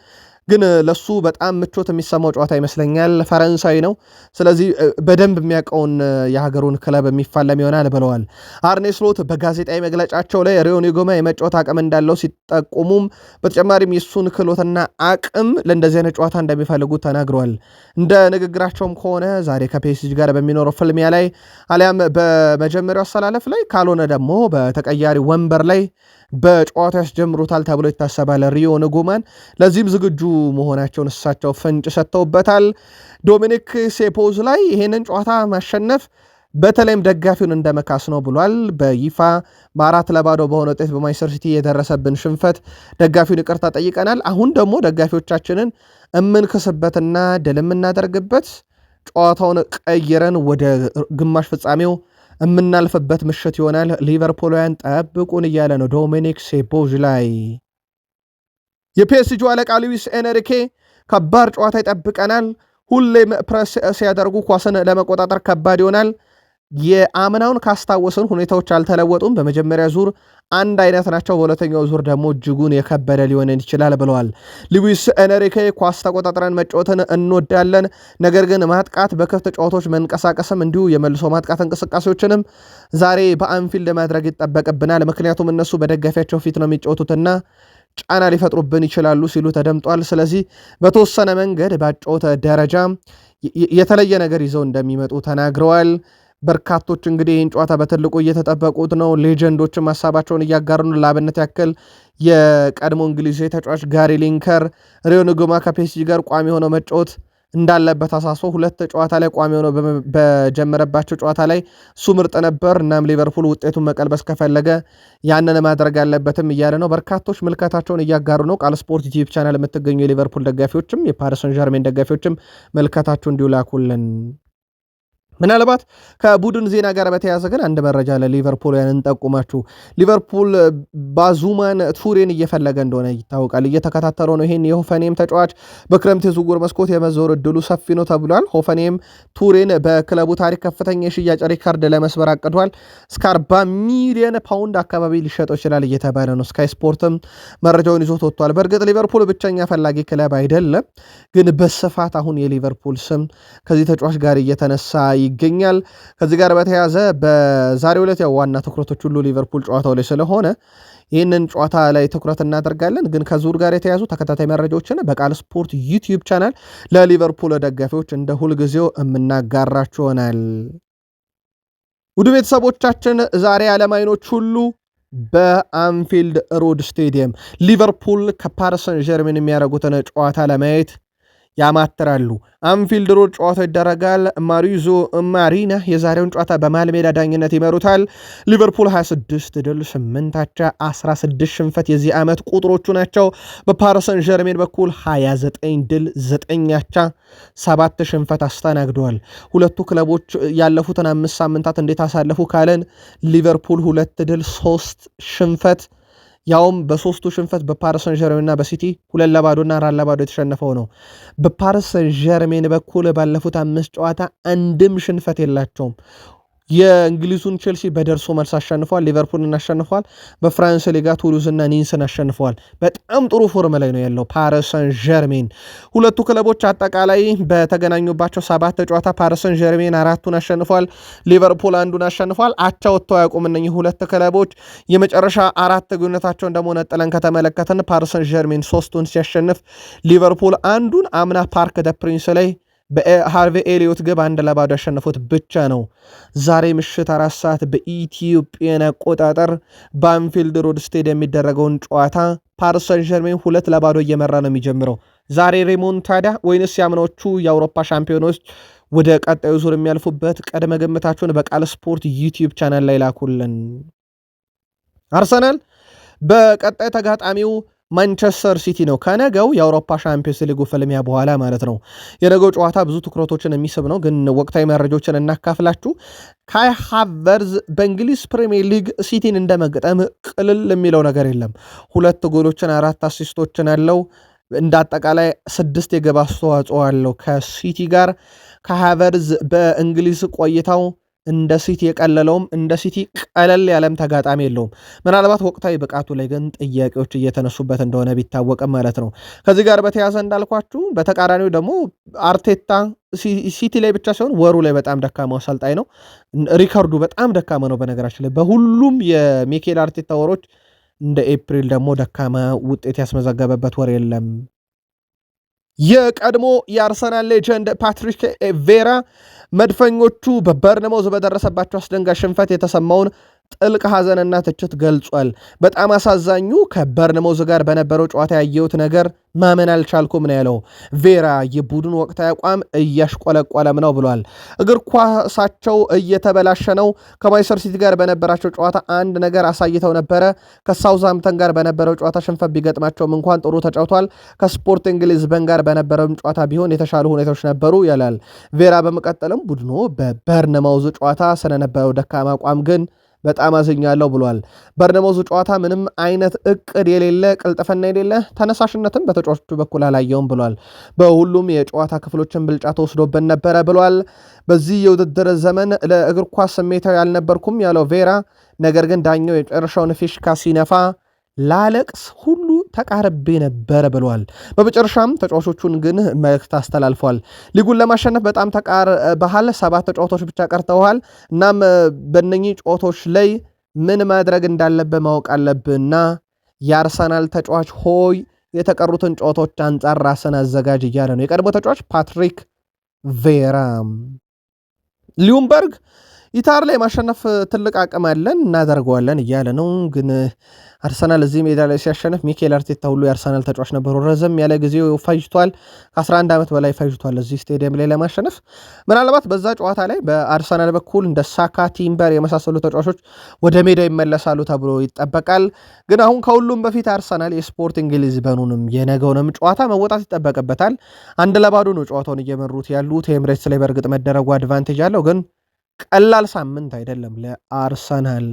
ግን ለሱ በጣም ምቾት የሚሰማው ጨዋታ ይመስለኛል። ፈረንሳይ ነው፣ ስለዚህ በደንብ የሚያውቀውን የሀገሩን ክለብ የሚፋለም ይሆናል ብለዋል። አርኔ ስሎት በጋዜጣዊ መግለጫቸው ላይ ሪዮን ጎማ የመጫወት አቅም እንዳለው ሲጠቁሙም በተጨማሪም የሱን ክህሎትና አቅም ለእንደዚህ አይነት ጨዋታ እንደሚፈልጉ ተናግረዋል። እንደ ንግግራቸውም ከሆነ ዛሬ ከፒኤስጂ ጋር በሚኖረው ፍልሚያ ላይ አሊያም በመጀመሪያው አሰላለፍ ላይ ካልሆነ ደግሞ በተቀያሪ ወንበር ላይ በጨዋታ ያስጀምሩታል ተብሎ ይታሰባል ሪዮን ጎማን። ለዚህም ዝግጁ መሆናቸውን እሳቸው ፍንጭ ሰጥተውበታል። ዶሚኒክ ሴፖዝ ላይ ይሄንን ጨዋታ ማሸነፍ በተለይም ደጋፊውን እንደመካስ ነው ብሏል። በይፋ በ4-0 በሆነ ውጤት በማንቸስተር ሲቲ የደረሰብን ሽንፈት ደጋፊውን ይቅርታ ጠይቀናል። አሁን ደግሞ ደጋፊዎቻችንን እምንክስበትና ድል የምናደርግበት ጨዋታውን ቀይረን ወደ ግማሽ ፍጻሜው የምናልፍበት ምሽት ይሆናል፣ ሊቨርፑልያን ጠብቁን እያለ ነው ዶሚኒክ ሴፖዝ ላይ። የፒኤስጂ አለቃ ሉዊስ ኤንሪኬ ከባድ ጨዋታ ይጠብቀናል፣ ሁሌም ፕረስ ሲያደርጉ ኳስን ለመቆጣጠር ከባድ ይሆናል። የአምናውን ካስታወስን ሁኔታዎች አልተለወጡም። በመጀመሪያ ዙር አንድ አይነት ናቸው፣ በሁለተኛው ዙር ደግሞ እጅጉን የከበደ ሊሆን ይችላል ብለዋል ሉዊስ ኤንሪኬ። ኳስ ተቆጣጥረን መጫወትን እንወዳለን፣ ነገር ግን ማጥቃት በክፍት ጨዋታዎች መንቀሳቀስም እንዲሁ የመልሶ ማጥቃት እንቅስቃሴዎችንም ዛሬ በአንፊልድ ማድረግ ይጠበቅብናል። ምክንያቱም እነሱ በደጋፊያቸው ፊት ነው የሚጫወቱትና ጫና ሊፈጥሩብን ይችላሉ ሲሉ ተደምጧል። ስለዚህ በተወሰነ መንገድ ባጫወተ ደረጃ የተለየ ነገር ይዘው እንደሚመጡ ተናግረዋል። በርካቶች እንግዲህ ይህን ጨዋታ በትልቁ እየተጠበቁት ነው። ሌጀንዶችም ሀሳባቸውን እያጋሩ ነው። ለአብነት ያክል የቀድሞ እንግሊዝ ተጫዋች ጋሪ ሊንከር ሪዮ ንጉማ ከፒኤስጂ ጋር ቋሚ ሆነው መጫወት እንዳለበት አሳስቦ ሁለት ጨዋታ ላይ ቋሚ ሆነው በጀመረባቸው ጨዋታ ላይ እሱ ምርጥ ነበር፣ እናም ሊቨርፑል ውጤቱን መቀልበስ ከፈለገ ያንን ማድረግ አለበትም እያለ ነው። በርካቶች ምልከታቸውን እያጋሩ ነው። ቃል ስፖርት ዩቲዩብ ቻናል የምትገኙ የሊቨርፑል ደጋፊዎችም የፓሪስ ሰን ዠርሜን ደጋፊዎችም መልከታቸው እንዲሁ ላኩልን። ምናልባት ከቡድን ዜና ጋር በተያያዘ ግን አንድ መረጃ ለሊቨርፑል እንጠቁማችሁ። ሊቨርፑል ባዙማን ቱሬን እየፈለገ እንደሆነ ይታወቃል። እየተከታተለው ነው። ይሄን የሆፈኔም ተጫዋች በክረምት የዝውውር መስኮት የመዞር እድሉ ሰፊ ነው ተብሏል። ሆፈኔም ቱሬን በክለቡ ታሪክ ከፍተኛ የሽያጭ ሪካርድ ለመስበር አቅዷል። እስከ 40 ሚሊዮን ፓውንድ አካባቢ ሊሸጠው ይችላል እየተባለ ነው። ስካይ ስፖርትም መረጃውን ይዞት ወጥቷል። በእርግጥ ሊቨርፑል ብቸኛ ፈላጊ ክለብ አይደለም፣ ግን በስፋት አሁን የሊቨርፑል ስም ከዚህ ተጫዋች ጋር እየተነሳ ይገኛል። ከዚህ ጋር በተያያዘ በዛሬው ዕለት ዋና ትኩረቶች ሁሉ ሊቨርፑል ጨዋታው ላይ ስለሆነ ይህንን ጨዋታ ላይ ትኩረት እናደርጋለን። ግን ከዙር ጋር የተያዙ ተከታታይ መረጃዎችን በቃል ስፖርት ዩቲዩብ ቻናል ለሊቨርፑል ደጋፊዎች እንደ ሁልጊዜው የምናጋራችሁ ይሆናል። ውድ ቤተሰቦቻችን ዛሬ ዓለም አይኖች ሁሉ በአንፊልድ ሮድ ስቴዲየም ሊቨርፑል ከፓሪስ ሰን ዠርሜን የሚያደርጉትን ጨዋታ ለማየት ያማትራሉ። አንፊልድ ሮድ ጨዋታው ይደረጋል። ማሪዞ ማሪና የዛሬውን ጨዋታ በመሃል ሜዳ ዳኝነት ይመሩታል። ሊቨርፑል 26 ድል 8 አቻ 16 ሽንፈት የዚህ ዓመት ቁጥሮቹ ናቸው። በፓሪስ ሰን ዠርሜን በኩል 29 ድል 9 አቻ 7 ሽንፈት አስተናግደዋል። ሁለቱ ክለቦች ያለፉትን 5 ሳምንታት እንዴት አሳለፉ ካለን ሊቨርፑል 2 ድል 3 ሽንፈት ያውም በሶስቱ ሽንፈት በፓሪስ ሰን ዠርሜን እና በሲቲ 2-0 እና 4-0 የተሸነፈው ነው። በፓሪስ ሰን ዠርሜን በኩል ባለፉት 5 ጨዋታ አንድም ሽንፈት የላቸውም። የእንግሊዙን ቼልሲ በደርሶ መልስ አሸንፏል። ሊቨርፑልን አሸንፏል። በፍራንስ ሊጋ ቱሉዝ እና ኒንስን አሸንፏል። በጣም ጥሩ ፎርም ላይ ነው ያለው ፓሪስ ሰን ዠርሜን። ሁለቱ ክለቦች አጠቃላይ በተገናኙባቸው 7 ጨዋታ ፓሪስ ሰን ዠርሜን 4ቱን አሸንፏል። ሊቨርፑል 1ዱን አሸንፏል። አቻ ወጥተው ያውቁም እነኚህ ሁለት ክለቦች። የመጨረሻ 4 ግንኙነታቸውን ደግሞ ነጥለን ከተመለከትን ፓሪስ ሰን ዠርሜን 3ቱን ሲያሸንፍ ሊቨርፑል 1ዱን አምና ፓርክ ደ ፕሪንስ ላይ በሃርቬ ኤሊዮት ግብ 1-0 ያሸነፉት ብቻ ነው። ዛሬ ምሽት 4 ሰዓት በኢትዮጵያን አቆጣጠር በአንፊልድ ሮድ ስቴዲየም የሚደረገውን ጨዋታ ፓሪስ ሰን ዠርሜን 2-0 እየመራ ነው የሚጀምረው። ዛሬ ሪሞንታዳ ወይንስ ያምኖቹ የአውሮፓ ሻምፒዮኖች ወደ ቀጣዩ ዙር የሚያልፉበት? ቀድመ ግምታችሁን በቃል ስፖርት ዩቲዩብ ቻናል ላይ ላኩልን። አርሰናል በቀጣይ ተጋጣሚው ማንቸስተር ሲቲ ነው። ከነገው የአውሮፓ ሻምፒዮንስ ሊግ ፍልሚያ በኋላ ማለት ነው። የነገው ጨዋታ ብዙ ትኩረቶችን የሚስብ ነው፣ ግን ወቅታዊ መረጃዎችን እናካፍላችሁ። ካይ ሃቨርዝ በእንግሊዝ ፕሪሚየር ሊግ ሲቲን እንደመግጠም ቅልል የሚለው ነገር የለም። 2 ጎሎችን 4 አሲስቶችን አለው። እንደ አጠቃላይ 6 የግብ አስተዋጽኦ አለው ከሲቲ ጋር። ከሃቨርዝ በእንግሊዝ ቆይታው እንደ ሲቲ የቀለለውም እንደ ሲቲ ቀለል ያለም ተጋጣሚ የለውም። ምናልባት ወቅታዊ ብቃቱ ላይ ግን ጥያቄዎች እየተነሱበት እንደሆነ ቢታወቅም ማለት ነው። ከዚህ ጋር በተያዘ እንዳልኳችሁ በተቃራኒው ደግሞ አርቴታ ሲቲ ላይ ብቻ ሳይሆን ወሩ ላይ በጣም ደካማ አሰልጣኝ ነው። ሪካርዱ በጣም ደካማ ነው። በነገራችን ላይ በሁሉም የሚኬል አርቴታ ወሮች እንደ ኤፕሪል ደግሞ ደካማ ውጤት ያስመዘገበበት ወር የለም። የቀድሞ የአርሰናል ሌጀንድ ፓትሪክ ቬራ መድፈኞቹ በበርንማውዝ በደረሰባቸው አስደንጋጭ ሽንፈት የተሰማውን ጥልቅ ሐዘንና ትችት ገልጿል። በጣም አሳዛኙ ከበርንማውዝ ጋር በነበረው ጨዋታ ያየሁት ነገር ማመን አልቻልኩም ነው ያለው ቬራ። የቡድን ወቅታዊ አቋም እያሽቆለቆለም ነው ብሏል። እግር ኳሳቸው እየተበላሸ ነው። ከማንቸስተር ሲቲ ጋር በነበራቸው ጨዋታ አንድ ነገር አሳይተው ነበረ። ከሳውዝሃምፕተን ጋር በነበረው ጨዋታ ሽንፈት ቢገጥማቸውም እንኳን ጥሩ ተጫውቷል። ከስፖርቲንግ ሊዝበን ጋር በነበረው ጨዋታ ቢሆን የተሻሉ ሁኔታዎች ነበሩ ይላል ቬራ። በመቀጠልም ቡድኑ በበርንማውዝ ጨዋታ ስለነበረው ደካማ አቋም ግን በጣም አዝኛለሁ ብሏል። በርንማውዝ ጨዋታ ምንም አይነት እቅድ የሌለ ቅልጥፍና የሌለ ተነሳሽነትን በተጫዋቾቹ በኩል አላየውም ብሏል። በሁሉም የጨዋታ ክፍሎችን ብልጫ ተወስዶብን ነበረ ብሏል። በዚህ የውድድር ዘመን ለእግር ኳስ ስሜታዊ አልነበርኩም ያለው ቬራ፣ ነገር ግን ዳኛው የጨረሻውን ፊሽካ ሲነፋ ላለቅስ ሁሉ ተቃርቤ ነበረ ብሏል። በመጨረሻም ተጫዋቾቹን ግን መልእክት አስተላልፏል። ሊጉን ለማሸነፍ በጣም ተቃርበሃል፣ 7 ጨዋታዎች ብቻ ቀርተዋል። እናም በእነኚህ ጨዋታዎች ላይ ምን ማድረግ እንዳለብህ ማወቅ አለብህና የአርሰናል ተጫዋች ሆይ የተቀሩትን ጨዋታዎች አንጻር ራስን አዘጋጅ እያለ ነው የቀድሞ ተጫዋች ፓትሪክ ቬራ። ሊዩምበርግ ኢታር ላይ ማሸነፍ ትልቅ አቅም አለን እናደርገዋለን እያለ ነው። ግን አርሰናል እዚህ ሜዳ ላይ ሲያሸንፍ ሚኬል አርቴታ ሁሉ የአርሰናል ተጫዋች ነበሩ። ረዘም ያለ ጊዜው ፈጅቷል። ከ11 ዓመት በላይ ፈጅቷል እዚህ ስቴዲየም ላይ ለማሸነፍ። ምናልባት በዛ ጨዋታ ላይ በአርሰናል በኩል እንደ ሳካ፣ ቲምበር የመሳሰሉ ተጫዋቾች ወደ ሜዳ ይመለሳሉ ተብሎ ይጠበቃል። ግን አሁን ከሁሉም በፊት አርሰናል የስፖርቲንግ ሊዝበኑንም የነገውንም ጨዋታ መወጣት ይጠበቅበታል። 1-0 ነው ጨዋታውን እየመሩት ያሉት። ኤምሬትስ ላይ በእርግጥ መደረጉ አድቫንቴጅ አለው፣ ግን ቀላል ሳምንት አይደለም ለአርሰናል።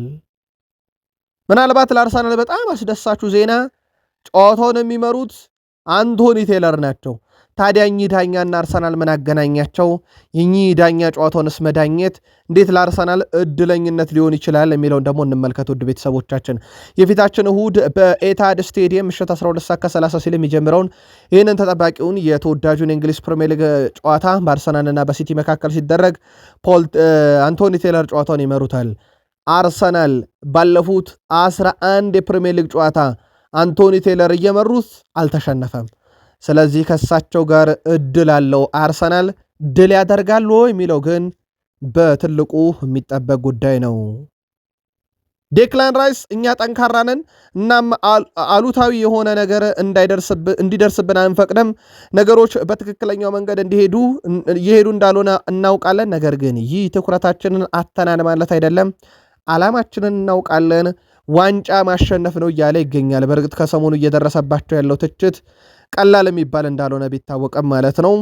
ምናልባት ለአርሰናል በጣም አስደሳቹ ዜና ጨዋታውን የሚመሩት አንቶኒ ቴለር ናቸው። ታዲያ እኚህ ዳኛና አርሰናል ምን አገናኛቸው? የኚህ ዳኛ ጨዋታውንስ መዳኘት እንዴት ለአርሰናል እድለኝነት ሊሆን ይችላል የሚለውን ደግሞ እንመልከት። ውድ ቤተሰቦቻችን የፊታችን እሁድ በኤታድ ስቴዲየም ምሽት 12:30 ሲል የሚጀምረውን ይህንን ተጠባቂውን የተወዳጁን የእንግሊዝ ፕሪሚየር ሊግ ጨዋታ በአርሰናልና በሲቲ መካከል ሲደረግ አንቶኒ ቴለር ጨዋታውን ይመሩታል። አርሰናል ባለፉት 11 የፕሪሚየር ሊግ ጨዋታ አንቶኒ ቴለር እየመሩት አልተሸነፈም። ስለዚህ ከሳቸው ጋር እድል አለው አርሰናል። ድል ያደርጋሉ የሚለው ግን በትልቁ የሚጠበቅ ጉዳይ ነው። ዴክላን ራይስ እኛ ጠንካራ ነን፣ እናም አሉታዊ የሆነ ነገር እንዲደርስብን አንፈቅድም። ነገሮች በትክክለኛው መንገድ እየሄዱ እንዳልሆነ እናውቃለን። ነገር ግን ይህ ትኩረታችንን አተናን ማለት አይደለም። ዓላማችንን እናውቃለን። ዋንጫ ማሸነፍ ነው እያለ ይገኛል። በእርግጥ ከሰሞኑ እየደረሰባቸው ያለው ትችት ቀላል የሚባል እንዳልሆነ ቢታወቅም ማለት ነው።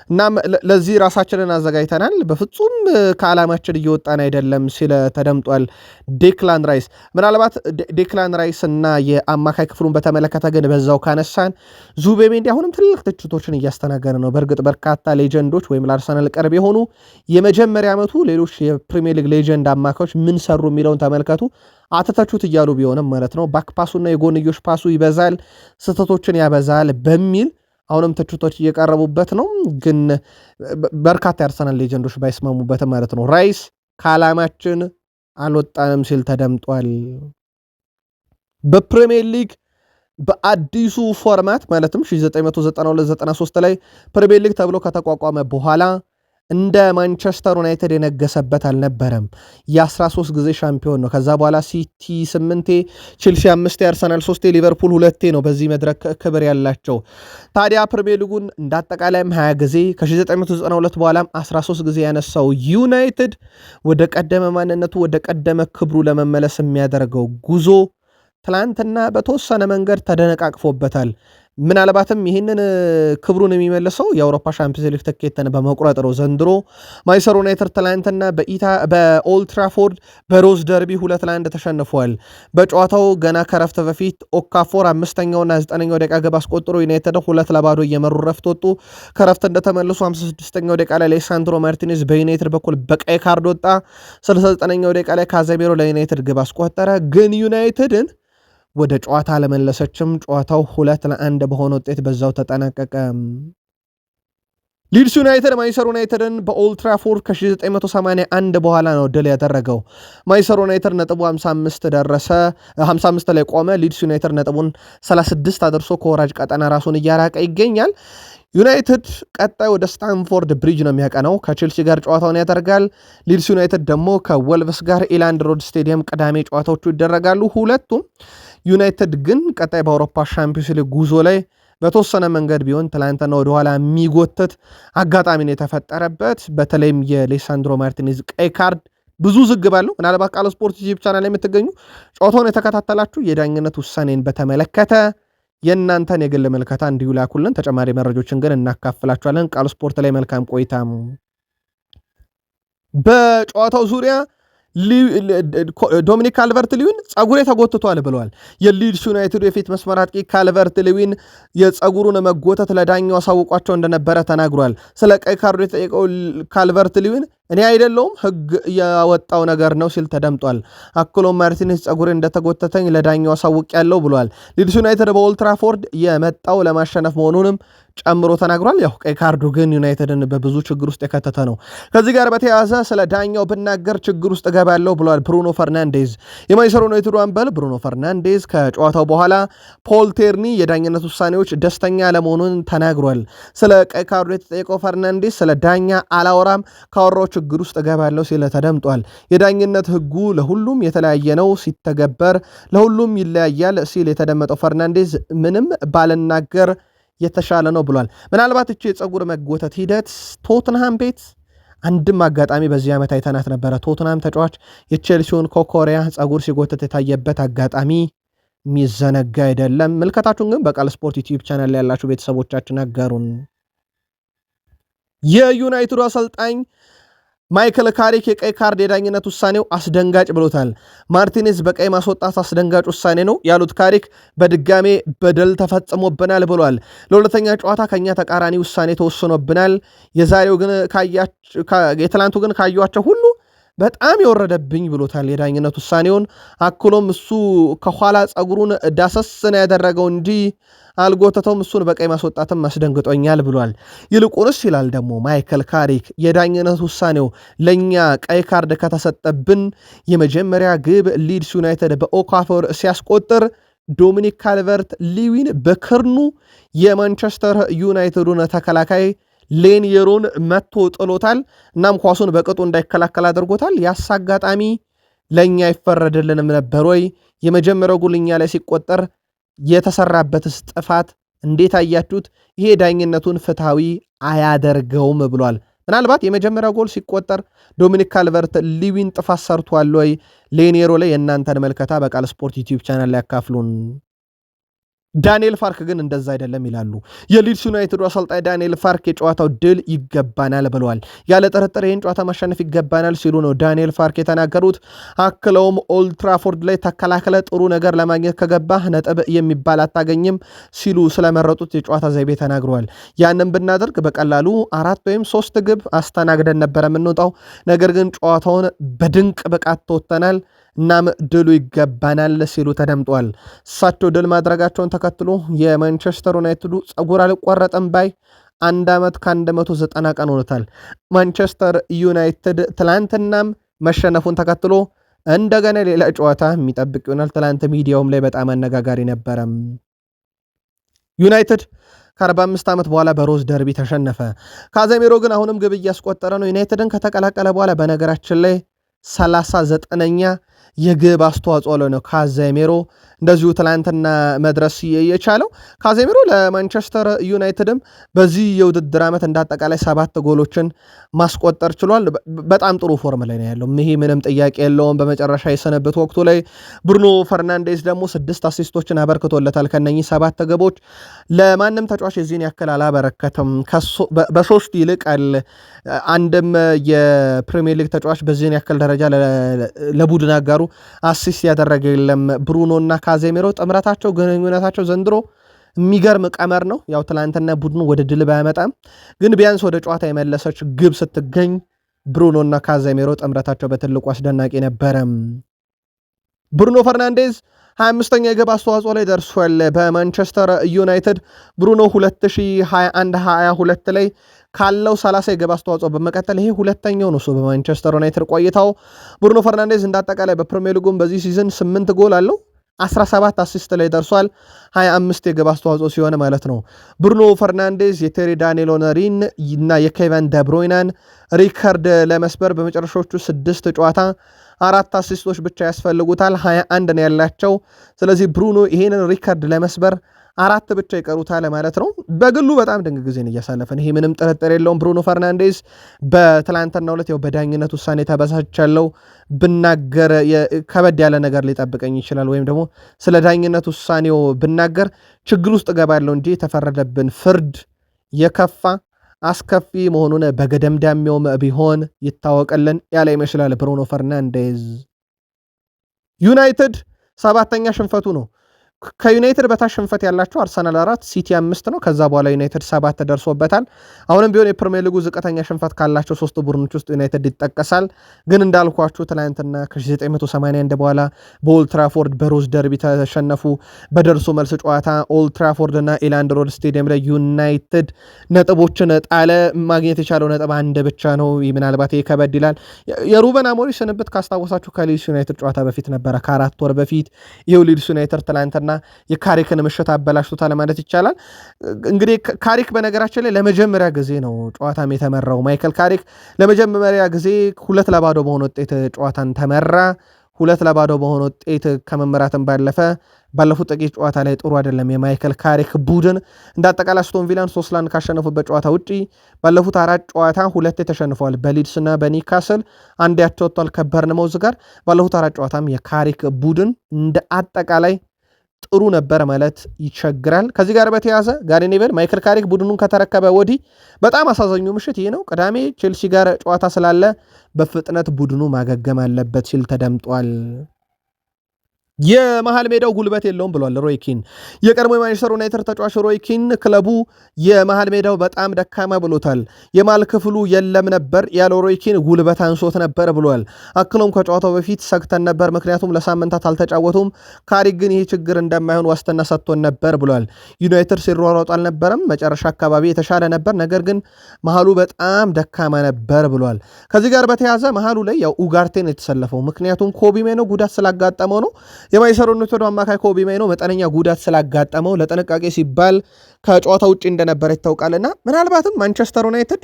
እናም ለዚህ ራሳችንን አዘጋጅተናል፣ በፍጹም ከዓላማችን እየወጣን አይደለም ሲል ተደምጧል ዴክላን ራይስ። ምናልባት ዴክላን ራይስ እና የአማካይ ክፍሉን በተመለከተ ግን በዛው ካነሳን ዙቤሜንዲ አሁንም ትልቅ ትችቶችን እያስተናገደ ነው። በእርግጥ በርካታ ሌጀንዶች ወይም ለአርሰናል ቅርብ የሆኑ የመጀመሪያ ዓመቱ ሌሎች የፕሪሚየር ሊግ ሌጀንድ አማካዮች ምን ሰሩ የሚለውን ተመልከቱ አተተቹት እያሉ ቢሆንም ማለት ነው ባክፓሱና የጎንዮሽ ፓሱ ይበዛል፣ ስህተቶችን ያበዛል በሚል አሁንም ትችቶች እየቀረቡበት ነው። ግን በርካታ የአርሰናል ሌጀንዶች ባይስማሙበትም ማለት ነው ራይስ ከዓላማችን አልወጣንም ሲል ተደምጧል። በፕሪሚየር ሊግ በአዲሱ ፎርማት ማለትም 1992-93 ላይ ፕሪሚየር ሊግ ተብሎ ከተቋቋመ በኋላ እንደ ማንቸስተር ዩናይትድ የነገሰበት አልነበረም። የ13 ጊዜ ሻምፒዮን ነው። ከዛ በኋላ ሲቲ 8፣ ቼልሲ 5፣ አርሰናል 3፣ ሊቨርፑል 2 ነው በዚህ መድረክ ክብር ያላቸው። ታዲያ ፕሪሚየር ሊጉን እንዳጠቃላይም 20 ጊዜ ከ1992 በኋላም 13 ጊዜ ያነሳው ዩናይትድ ወደ ቀደመ ማንነቱ ወደ ቀደመ ክብሩ ለመመለስ የሚያደርገው ጉዞ ትላንትና በተወሰነ መንገድ ተደነቃቅፎበታል። ምናልባትም ይህንን ክብሩን የሚመልሰው የአውሮፓ ሻምፒዮንስ ሊግ ትኬትን በመቁረጥ ነው። ዘንድሮ ማንቸስተር ዩናይትድ ትላንትና በኦልድ ትራፎርድ በሮዝ ደርቢ 2-1 ተሸንፏል። በጨዋታው ገና ከረፍት በፊት ኦካፎር 5ኛውና 9ኛው ደቂቃ ግብ አስቆጥሮ ዩናይትድ 2-0 እየመሩ ረፍት ወጡ። ከረፍት እንደተመለሱ 56ኛው ደቂቃ ላይ ሌሳንድሮ ማርቲኔዝ በዩናይትድ በኩል በቀይ ካርድ ወጣ። 69ኛው ደቂቃ ላይ ካዘሜሮ ለዩናይትድ ግብ አስቆጠረ። ግን ዩናይትድን ወደ ጨዋታ አለመለሰችም። ጨዋታው 2-1 በሆነ ውጤት በዛው ተጠናቀቀ። ሊድስ ዩናይትድ ማንቸስተር ዩናይትድን በኦልድ ትራፎርድ ከ1981 በኋላ ነው ድል ያደረገው። ማንቸስተር ዩናይትድ ነጥቡ 55 ደረሰ፣ 55 ላይ ቆመ። ሊድስ ዩናይትድ ነጥቡን 36 አድርሶ ከወራጅ ቀጠና ራሱን እያራቀ ይገኛል። ዩናይትድ ቀጣይ ወደ ስታንፎርድ ብሪጅ ነው የሚያቀነው። ከቼልሲ ጋር ጨዋታውን ያደርጋል። ሊድስ ዩናይትድ ደግሞ ከወልቭስ ጋር ኢላንድ ሮድ ስቴዲየም ቅዳሜ ጨዋታዎቹ ይደረጋሉ ሁለቱም። ዩናይትድ ግን ቀጣይ በአውሮፓ ሻምፒዮንስ ሊግ ጉዞ ላይ በተወሰነ መንገድ ቢሆን ትላንትና ወደኋላ የሚጎትት አጋጣሚን የተፈጠረበት በተለይም የሌሳንድሮ ማርቲኔዝ ቀይ ካርድ ብዙ ዝግብ አለው። ምናልባት ቃል ስፖርት ዩቲዩብ ቻናል የምትገኙ ጨዋታውን የተከታተላችሁ የዳኝነት ውሳኔን በተመለከተ የእናንተን የግል መልከታ እንዲሁ ላኩልን። ተጨማሪ መረጃዎችን ግን እናካፍላችኋለን። ቃል ስፖርት ላይ መልካም ቆይታ። በጨዋታው ዙሪያ ዶሚኒክ ካልቨርት ሊዊን ጸጉሬ ተጎትቷል ብለዋል። የሊድስ ዩናይትድ የፊት መስመር አጥቂ ካልቨርት ሊዊን የጸጉሩን መጎተት ለዳኛው አሳውቋቸው እንደነበረ ተናግሯል። ስለ ቀይ ካርዱ የተጠየቀው ካልቨርት ሊዊን እኔ አይደለውም ሕግ ያወጣው ነገር ነው ሲል ተደምጧል። አክሎም ማርቲኔዝ ጸጉሬ እንደተጎተተኝ ለዳኛው አሳውቅ ያለው ብለዋል። ሊድስ ዩናይትድ በኦልድ ትራፎርድ የመጣው ለማሸነፍ መሆኑንም ጨምሮ ተናግሯል። ያው ቀይ ካርዱ ግን ዩናይትድን በብዙ ችግር ውስጥ የከተተ ነው። ከዚህ ጋር በተያያዘ ስለ ዳኛው ብናገር ችግር ውስጥ እገባለሁ ብሏል ብሩኖ ፈርናንዴዝ። የማንቸስተር ዩናይትዱ አምበል ብሩኖ ፈርናንዴዝ ከጨዋታው በኋላ ፖል ቴርኒ የዳኝነት ውሳኔዎች ደስተኛ ለመሆኑን ተናግሯል። ስለ ቀይ ካርዱ የተጠየቀው ፈርናንዴዝ ስለ ዳኛ አላወራም፣ ካወራው ችግር ውስጥ እገባለሁ ሲል ተደምጧል። የዳኝነት ህጉ ለሁሉም የተለያየ ነው፣ ሲተገበር ለሁሉም ይለያያል ሲል የተደመጠው ፈርናንዴዝ ምንም ባልናገር የተሻለ ነው ብሏል። ምናልባት እቺ የፀጉር መጎተት ሂደት ቶትንሃም ቤት አንድም አጋጣሚ በዚህ ዓመት አይተናት ነበረ። ቶትንሃም ተጫዋች የቼልሲውን ኮኮሪያ ፀጉር ሲጎተት የታየበት አጋጣሚ የሚዘነጋ አይደለም። ምልከታችሁን ግን በቃል ስፖርት ዩቲዩብ ቻናል ላይ ያላችሁ ቤተሰቦቻችን አጋሩን። የዩናይትዱ አሰልጣኝ ማይክል ካሪክ የቀይ ካርድ የዳኝነት ውሳኔው አስደንጋጭ ብሎታል። ማርቲኔዝ በቀይ ማስወጣት አስደንጋጭ ውሳኔ ነው ያሉት ካሪክ በድጋሜ በደል ተፈጽሞብናል ብሏል። ለሁለተኛ ጨዋታ ከኛ ተቃራኒ ውሳኔ ተወስኖብናል። የዛሬው ግን የትላንቱ ግን ካዩዋቸው ሁሉ በጣም የወረደብኝ ብሎታል የዳኝነት ውሳኔውን። አክሎም እሱ ከኋላ ፀጉሩን ዳሰስን ያደረገው እንጂ አልጎተተውም፣ እሱን በቀይ ማስወጣትም አስደንግጦኛል ብሏል። ይልቁንስ ይላል ደግሞ ማይክል ካሪክ የዳኝነት ውሳኔው ለእኛ ቀይ ካርድ ከተሰጠብን የመጀመሪያ ግብ ሊድስ ዩናይትድ በኦካፎር ሲያስቆጥር ዶሚኒክ ካልቨርት ሊዊን በክርኑ የማንቸስተር ዩናይትዱን ተከላካይ ሌኒየሮን መቶ ጥሎታል። እናም ኳሱን በቅጡ እንዳይከላከል አድርጎታል። ያስ አጋጣሚ ለእኛ ይፈረድልንም ነበር ወይ? የመጀመሪያው ጎል እኛ ላይ ሲቆጠር የተሰራበትስ ጥፋት እንዴት አያችሁት? ይሄ ዳኝነቱን ፍትሃዊ አያደርገውም ብሏል። ምናልባት የመጀመሪያው ጎል ሲቆጠር ዶሚኒክ ካልቨርት ሊዊን ጥፋት ሰርቷል ወይ? ሌኒየሮ ላይ የእናንተን መልከታ በቃል ስፖርት ዩቲዩብ ቻናል ላይ ያካፍሉን። ዳንኤል ፋርክ ግን እንደዛ አይደለም ይላሉ። የሊድስ ዩናይትዱ አሰልጣኝ ዳንኤል ፋርክ የጨዋታው ድል ይገባናል ብለዋል። ያለ ጥርጥር ይህን ጨዋታ ማሸነፍ ይገባናል ሲሉ ነው ዳንኤል ፋርክ የተናገሩት። አክለውም ኦልትራፎርድ ላይ ተከላክለ ጥሩ ነገር ለማግኘት ከገባህ ነጥብ የሚባል አታገኝም ሲሉ ስለመረጡት የጨዋታ ዘይቤ ተናግረዋል። ያንን ብናደርግ በቀላሉ 4 ወይም 3 ግብ አስተናግደን ነበረ የምንወጣው፣ ነገር ግን ጨዋታውን በድንቅ ብቃት ተወጥተናል፣ እናም ድሉ ይገባናል ሲሉ ተደምጧል። እሳቸው ድል ማድረጋቸውን ተከትሎ የማንቸስተር ዩናይትዱ ፀጉር አልቆረጠም ባይ 1 ዓመት ከ190 ቀን ሆኖታል። ማንቸስተር ዩናይትድ ትላንትናም መሸነፉን ተከትሎ እንደገና ሌላ ጨዋታ የሚጠብቅ ይሆናል። ትላንት ሚዲያውም ላይ በጣም አነጋጋሪ ነበረ። ዩናይትድ ከ45 ዓመት በኋላ በሮዝ ደርቢ ተሸነፈ። ካዜሜሮ ግን አሁንም ግብ እያስቆጠረ ነው። ዩናይትድን ከተቀላቀለ በኋላ በነገራችን ላይ 39ኛ የግብ አስተዋጽኦ ነው ካዜሜሮ እንደዚሁ ትላንትና መድረስ የቻለው። ካዜሜሮ ለማንቸስተር ዩናይትድም በዚህ የውድድር ዓመት እንዳጠቃላይ 7 ጎሎችን ማስቆጠር ችሏል። በጣም ጥሩ ፎርም ላይ ነው ያለው፣ ይሄ ምንም ጥያቄ የለውም። በመጨረሻ የሰነበት ወቅቱ ላይ ብሩኖ ፈርናንዴዝ ደግሞ 6 አሲስቶችን አበርክቶለታል። ከነኚህ 7 ግቦች ለማንም ተጫዋች የዚህን ያክል አላበረከተም። በ3 ይልቃል። አንድም የፕሪሚየር ሊግ ተጫዋች በዚህን ያክል ደረጃ ለቡድን አጋሩ አሲስት ያደረገ የለም። ብሩኖና ካዜሜሮ ጥምረታቸው ግንኙነታቸው ዘንድሮ የሚገርም ቀመር ነው። ያው ትላንትና ቡድኑ ወደ ድል ባያመጣም ግን ቢያንስ ወደ ጨዋታ የመለሰች ግብ ስትገኝ ብሩኖና ካዜሜሮ ጥምረታቸው በትልቁ አስደናቂ ነበረ። ብሩኖ ፈርናንዴዝ 25ኛ የግብ አስተዋጽኦ ላይ ደርሷል በማንቸስተር ዩናይትድ። ብሩኖ 2021-22 ላይ ካለው 30 የግብ አስተዋጽኦ በመቀጠል ይሄ ሁለተኛው ነው በማንቸስተር ዩናይትድ ቆይታው። ብሩኖ ፈርናንዴዝ እንዳጠቃላይ በፕሪሚየር ሊጉም በዚህ ሲዝን 8 ጎል አለው፣ 17 አሲስት ላይ ደርሷል፣ 25 የግብ አስተዋጽኦ ሲሆን ማለት ነው። ብሩኖ ፈርናንዴዝ የቴሪ ዳንኤል ኦነሪን እና የኬቨን ደብሮይናን ሪከርድ ለመስበር በመጨረሻዎቹ 6 ጨዋታ 4 አሲስቶች ብቻ ያስፈልጉታል፣ 21 ነው ያላቸው። ስለዚህ ብሩኖ ይሄንን ሪከርድ ለመስበር 4 ብቻ ይቀሩታል ማለት ነው። በግሉ በጣም ድንቅ ጊዜን እያሳለፈን ይሄ ምንም ጥርጥር የለውም። ብሩኖ ፈርናንዴዝ በትላንትናው ዕለት በዳኝነት ውሳኔ ተበሳጭቻለሁ ብናገር ከበድ ያለ ነገር ሊጠብቀኝ ይችላል፣ ወይም ደግሞ ስለ ዳኝነት ውሳኔው ብናገር ችግር ውስጥ ገባለሁ እንጂ የተፈረደብን ፍርድ የከፋ አስከፊ መሆኑን በገደምዳሜውም ቢሆን ይታወቅልን ያለ ይመስላል ብሩኖ ፈርናንዴዝ። ዩናይትድ 7ኛ ሽንፈቱ ነው። ከዩናይትድ በታች ሽንፈት ያላቸው አርሰናል 4 ሲቲ 5 ነው። ከዛ በኋላ ዩናይትድ 7 ደርሶበታል። አሁንም ቢሆን የፕሪሚየር ሊጉ ዝቅተኛ ሽንፈት ካላቸው 3 ቡድኖች ውስጥ ዩናይትድ ይጠቀሳል። ግን እንዳልኳችሁ ትላንትና ከ1981 በኋላ በኦልድ ትራፎርድ በሮዝ ደርቢ ተሸነፉ። በደርሶ መልስ ጨዋታ ኦልድ ትራፎርድ እና ኤላንድ ሮድ ስቴዲየም ላይ ዩናይትድ ነጥቦችን ጣለ። ማግኘት የቻለው ነጥብ አንድ ብቻ ነው። ምናልባት ከበድ ይላል። የሩበን አሞሪም ስንብት ካስታወሳችሁ ከሊድስ ዩናይትድ ጨዋታ በፊት ነበረ፣ ከ4 ወር በፊት። ይሄው ሊድስ ዩናይትድ ትላንትና የካሪክን ምሽት አበላሽቶታል ማለት ይቻላል። እንግዲህ ካሪክ በነገራችን ላይ ለመጀመሪያ ጊዜ ነው ጨዋታም የተመራው። ማይከል ካሪክ ለመጀመሪያ ጊዜ 2-0 በሆነ ውጤት ጨዋታን ተመራ። 2-0 በሆነ ውጤት ከመመራትን ባለፈ ባለፉት ጥቂት ጨዋታ ላይ ጥሩ አይደለም የማይከል ካሪክ ቡድን። እንደ አጠቃላይ አስቶን ቪላን 3-1 ካሸነፉበት ጨዋታ ውጪ ባለፉት 4 ጨዋታ 2 ተሸንፈዋል። በሊድስ እና በኒካስል 1 ያቻ ወጥቷል ከበርንማውዝ ጋር። ባለፉት 4 ጨዋታም የካሪክ ቡድን እንደ አጠቃላይ ጥሩ ነበር ማለት ይቸግራል። ከዚህ ጋር በተያያዘ ጋሪ ኔቨል ማይከል ካሪክ ቡድኑን ከተረከበ ወዲህ በጣም አሳዛኙ ምሽት ይህ ነው። ቅዳሜ ቼልሲ ጋር ጨዋታ ስላለ በፍጥነት ቡድኑ ማገገም አለበት ሲል ተደምጧል። የመሃል ሜዳው ጉልበት የለውም ብሏል ሮይ ኪን። የቀድሞ የማንቸስተር ዩናይትድ ተጫዋች ሮይ ኪን ክለቡ የመሃል ሜዳው በጣም ደካማ ብሎታል። የመሃል ክፍሉ የለም ነበር ያለው ሮይ ኪን ጉልበት አንሶት ነበር ብሏል። አክሎም ከጨዋታው በፊት ሰግተን ነበር፣ ምክንያቱም ለሳምንታት አልተጫወቱም። ካሪክ ግን ይህ ችግር እንደማይሆን ዋስትና ሰጥቶን ነበር ብሏል። ዩናይትድ ሲሯሯጥ አልነበረም፣ መጨረሻ አካባቢ የተሻለ ነበር፣ ነገር ግን መሃሉ በጣም ደካማ ነበር ብሏል። ከዚህ ጋር በተያያዘ መሃሉ ላይ ያው ኡጋርቴን የተሰለፈው ምክንያቱም ኮቢ ሜኖ ጉዳት ስላጋጠመው ነው። የማንቸስተር ዩናይትድ አማካይ ኮቢ ማይኖ መጠነኛ ጉዳት ስላጋጠመው ለጥንቃቄ ሲባል ከጨዋታ ውጪ እንደነበረ ይታወቃልና ምናልባትም ማንቸስተር ዩናይትድ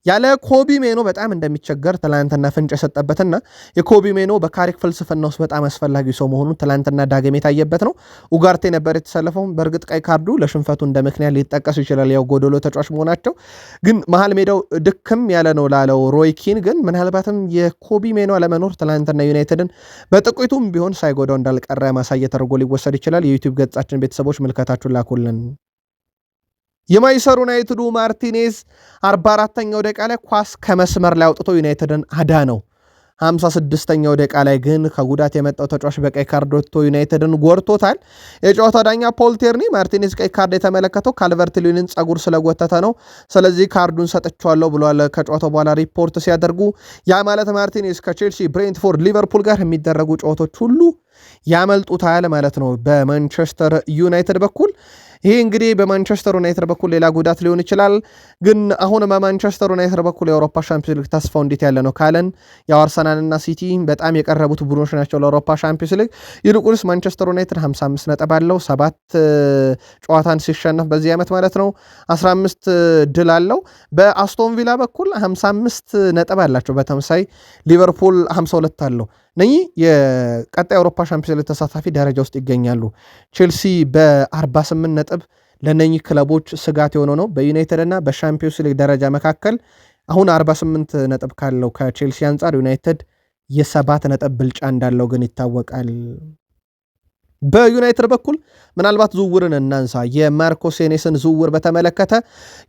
ያለ ኮቢ ሜኖ በጣም እንደሚቸገር ትላንትና ፍንጭ የሰጠበትና የኮቢ ሜኖ በካሪክ ፍልስፍና ውስጥ በጣም አስፈላጊ ሰው መሆኑን ትላንትና ዳግም የታየበት ነው። ኡጋርቴ ነበር የተሰለፈው። በእርግጥ ቀይ ካርዱ ለሽንፈቱ እንደ ምክንያት ሊጠቀሱ ይችላል፣ ያው ጎዶሎ ተጫዋች መሆናቸው። ግን መሃል ሜዳው ድክም ያለ ነው ላለው ሮይ ኪን ግን ምናልባትም የኮቢ ሜኖ አለመኖር ትላንትና ዩናይትድን በጥቂቱም ቢሆን ሳይጎዳው እንዳልቀረ ማሳየት ተደርጎ ሊወሰድ ይችላል። የዩቲዩብ ገጻችን ቤተሰቦች ምልከታችሁን ላኩልን። የማንቸስተር ዩናይትዱ ማርቲኔዝ 44ኛው ደቂቃ ላይ ኳስ ከመስመር ላይ አውጥቶ ዩናይትድን አዳነው። 56ኛው ደቂቃ ላይ ግን ከጉዳት የመጣው ተጫዋች በቀይ ካርድ ወጥቶ ዩናይትድን ጎርቶታል። የጨዋታው ዳኛ ፖል ቴርኒ ማርቲኔዝ ቀይ ካርድ የተመለከተው ካልቨርት ሉዊንን ጸጉር ስለጎተተ ነው፣ ስለዚህ ካርዱን ሰጥቼዋለሁ ብሏል ከጨዋታው በኋላ ሪፖርት ሲያደርጉ። ያ ማለት ማርቲኔዝ ከቼልሲ፣ ብሬንትፎርድ፣ ሊቨርፑል ጋር የሚደረጉ ጨዋታዎች ሁሉ ያመልጡታል ማለት ነው በማንቸስተር ዩናይትድ በኩል። ይሄ እንግዲህ በማንቸስተር ዩናይትድ በኩል ሌላ ጉዳት ሊሆን ይችላል። ግን አሁን በማንቸስተር ዩናይትድ በኩል የአውሮፓ ሻምፒዮንስ ሊግ ተስፋው እንዴት ያለ ነው ካለን ያው አርሰናልና ሲቲ በጣም የቀረቡት ቡድኖች ናቸው ለአውሮፓ ሻምፒዮንስ ሊግ። ይልቁንስ ማንቸስተር ዩናይትድ 55 ነጥብ አለው፣ 7 ጨዋታን ሲሸነፍ በዚህ ዓመት ማለት ነው፣ 15 ድል አለው። በአስቶን ቪላ በኩል 55 ነጥብ አላቸው በተመሳይ ሊቨርፑል 52 አለው። ነኚህ የቀጣይ አውሮፓ ሻምፒዮንስ ሊግ ተሳታፊ ደረጃ ውስጥ ይገኛሉ። ቼልሲ በ48 ነጥብ ለነኚህ ክለቦች ስጋት የሆነው ነው። በዩናይትድ እና በሻምፒዮንስ ሊግ ደረጃ መካከል አሁን 48 ነጥብ ካለው ከቼልሲ አንጻር ዩናይትድ የ7 ነጥብ ብልጫ እንዳለው ግን ይታወቃል። በዩናይትድ በኩል ምናልባት ዝውውርን እናንሳ። የማርኮ ሴኔስን ዝውውር በተመለከተ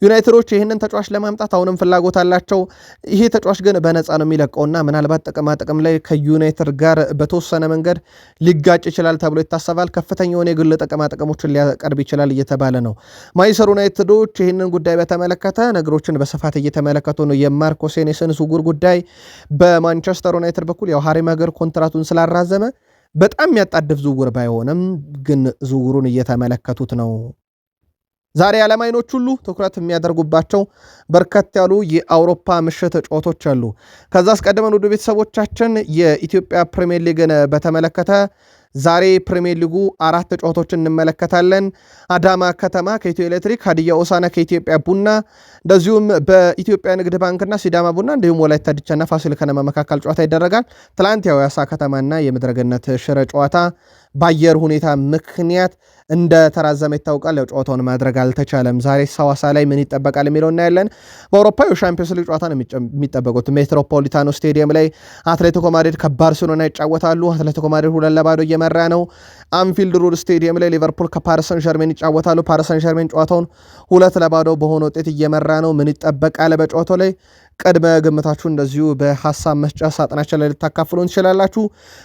ዩናይትዶች ይህንን ተጫዋች ለማምጣት አሁንም ፍላጎት አላቸው። ይሄ ተጫዋች ግን በነፃ ነው የሚለቀውና ምናልባት ጥቅም ላይ ከዩናይትድ ጋር በተወሰነ መንገድ ሊጋጭ ይችላል ተብሎ ይታሰባል። ከፍተኛ የሆነ የግል ጥቅሞችን ሊያቀርብ ይችላል እየተባለ ነው። ማንቸስተር ዩናይትዶች ይህንን ጉዳይ በተመለከተ ነገሮችን በስፋት እየተመለከቱ ነው። የማርኮ ሴኔስን ዝውውር ጉዳይ በማንቸስተር ዩናይትድ በኩል ያው ሃሪ ማገር ኮንትራቱን ስላራዘመ በጣም የሚያጣድፍ ዝውውር ባይሆንም ግን ዝውውሩን እየተመለከቱት ነው። ዛሬ የዓለም አይኖች ሁሉ ትኩረት የሚያደርጉባቸው በርከት ያሉ የአውሮፓ ምሽት ጨዋታዎች አሉ። ከዛ አስቀድመን ወደ ቤተሰቦቻችን የኢትዮጵያ ፕሪሚየር ሊግን በተመለከተ ዛሬ ፕሪሚየር ሊጉ 4 ጨዋታዎችን እንመለከታለን። አዳማ ከተማ ከኢትዮ ኤሌክትሪክ፣ ሀዲያ ሆሳዕና ከኢትዮጵያ ቡና፣ እንደዚሁም በኢትዮጵያ ንግድ ባንክና ሲዳማ ቡና እንዲሁም ወላይታ ዲቻና ፋሲል ከነማ መካከል ጨዋታ ይደረጋል። ትላንት የሐዋሳ ከተማና የምድረገነት ሽረ ጨዋታ በአየር ሁኔታ ምክንያት እንደተራዘመ ይታወቃል። ያው ጨዋታውን ማድረግ አልተቻለም። ዛሬ ሐዋሳ ላይ ምን ይጠበቃል የሚለው እናያለን። በአውሮፓ የሻምፒዮንስ ሊግ ጨዋታ ነው የሚጠበቁት። ሜትሮፖሊታኖ ስቴዲየም ላይ አትሌቲኮ ማድሪድ ከባርሴሎና ይጫወታሉ። አትሌቲኮ ማድሪድ 2-0 እየመራ ነው። አንፊልድ ሮድ ስቴዲየም ላይ ሊቨርፑል ከፓሪስ ሰን ዠርሜን ይጫወታሉ። ፓሪስ ሰን ዠርሜን ጨዋታውን 2-0 በሆነ ውጤት እየመራ ነው። ምን ይጠበቃል በጨዋታው ላይ? ቅድመ ግምታችሁ እንደዚሁ በሐሳብ መስጫ ሳጥናችን ላይ ልታካፍሉን ትችላላችሁ።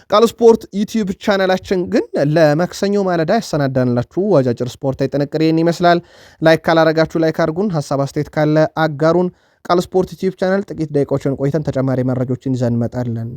ቃል ስፖርት ዩቲዩብ ቻናላችን ግን ለመክሰኞ ማለዳ ያሰናዳንላችሁ አጫጭር ስፖርታዊ ጥንቅር ይህን ይመስላል። ላይክ ካላረጋችሁ ላይክ አድርጉን። ሐሳብ አስተያየት ካለ አጋሩን። ቃል ስፖርት ዩቲዩብ ቻናል ጥቂት ደቂቃዎችን ቆይተን ተጨማሪ መረጃዎችን ይዘን እንመጣለን።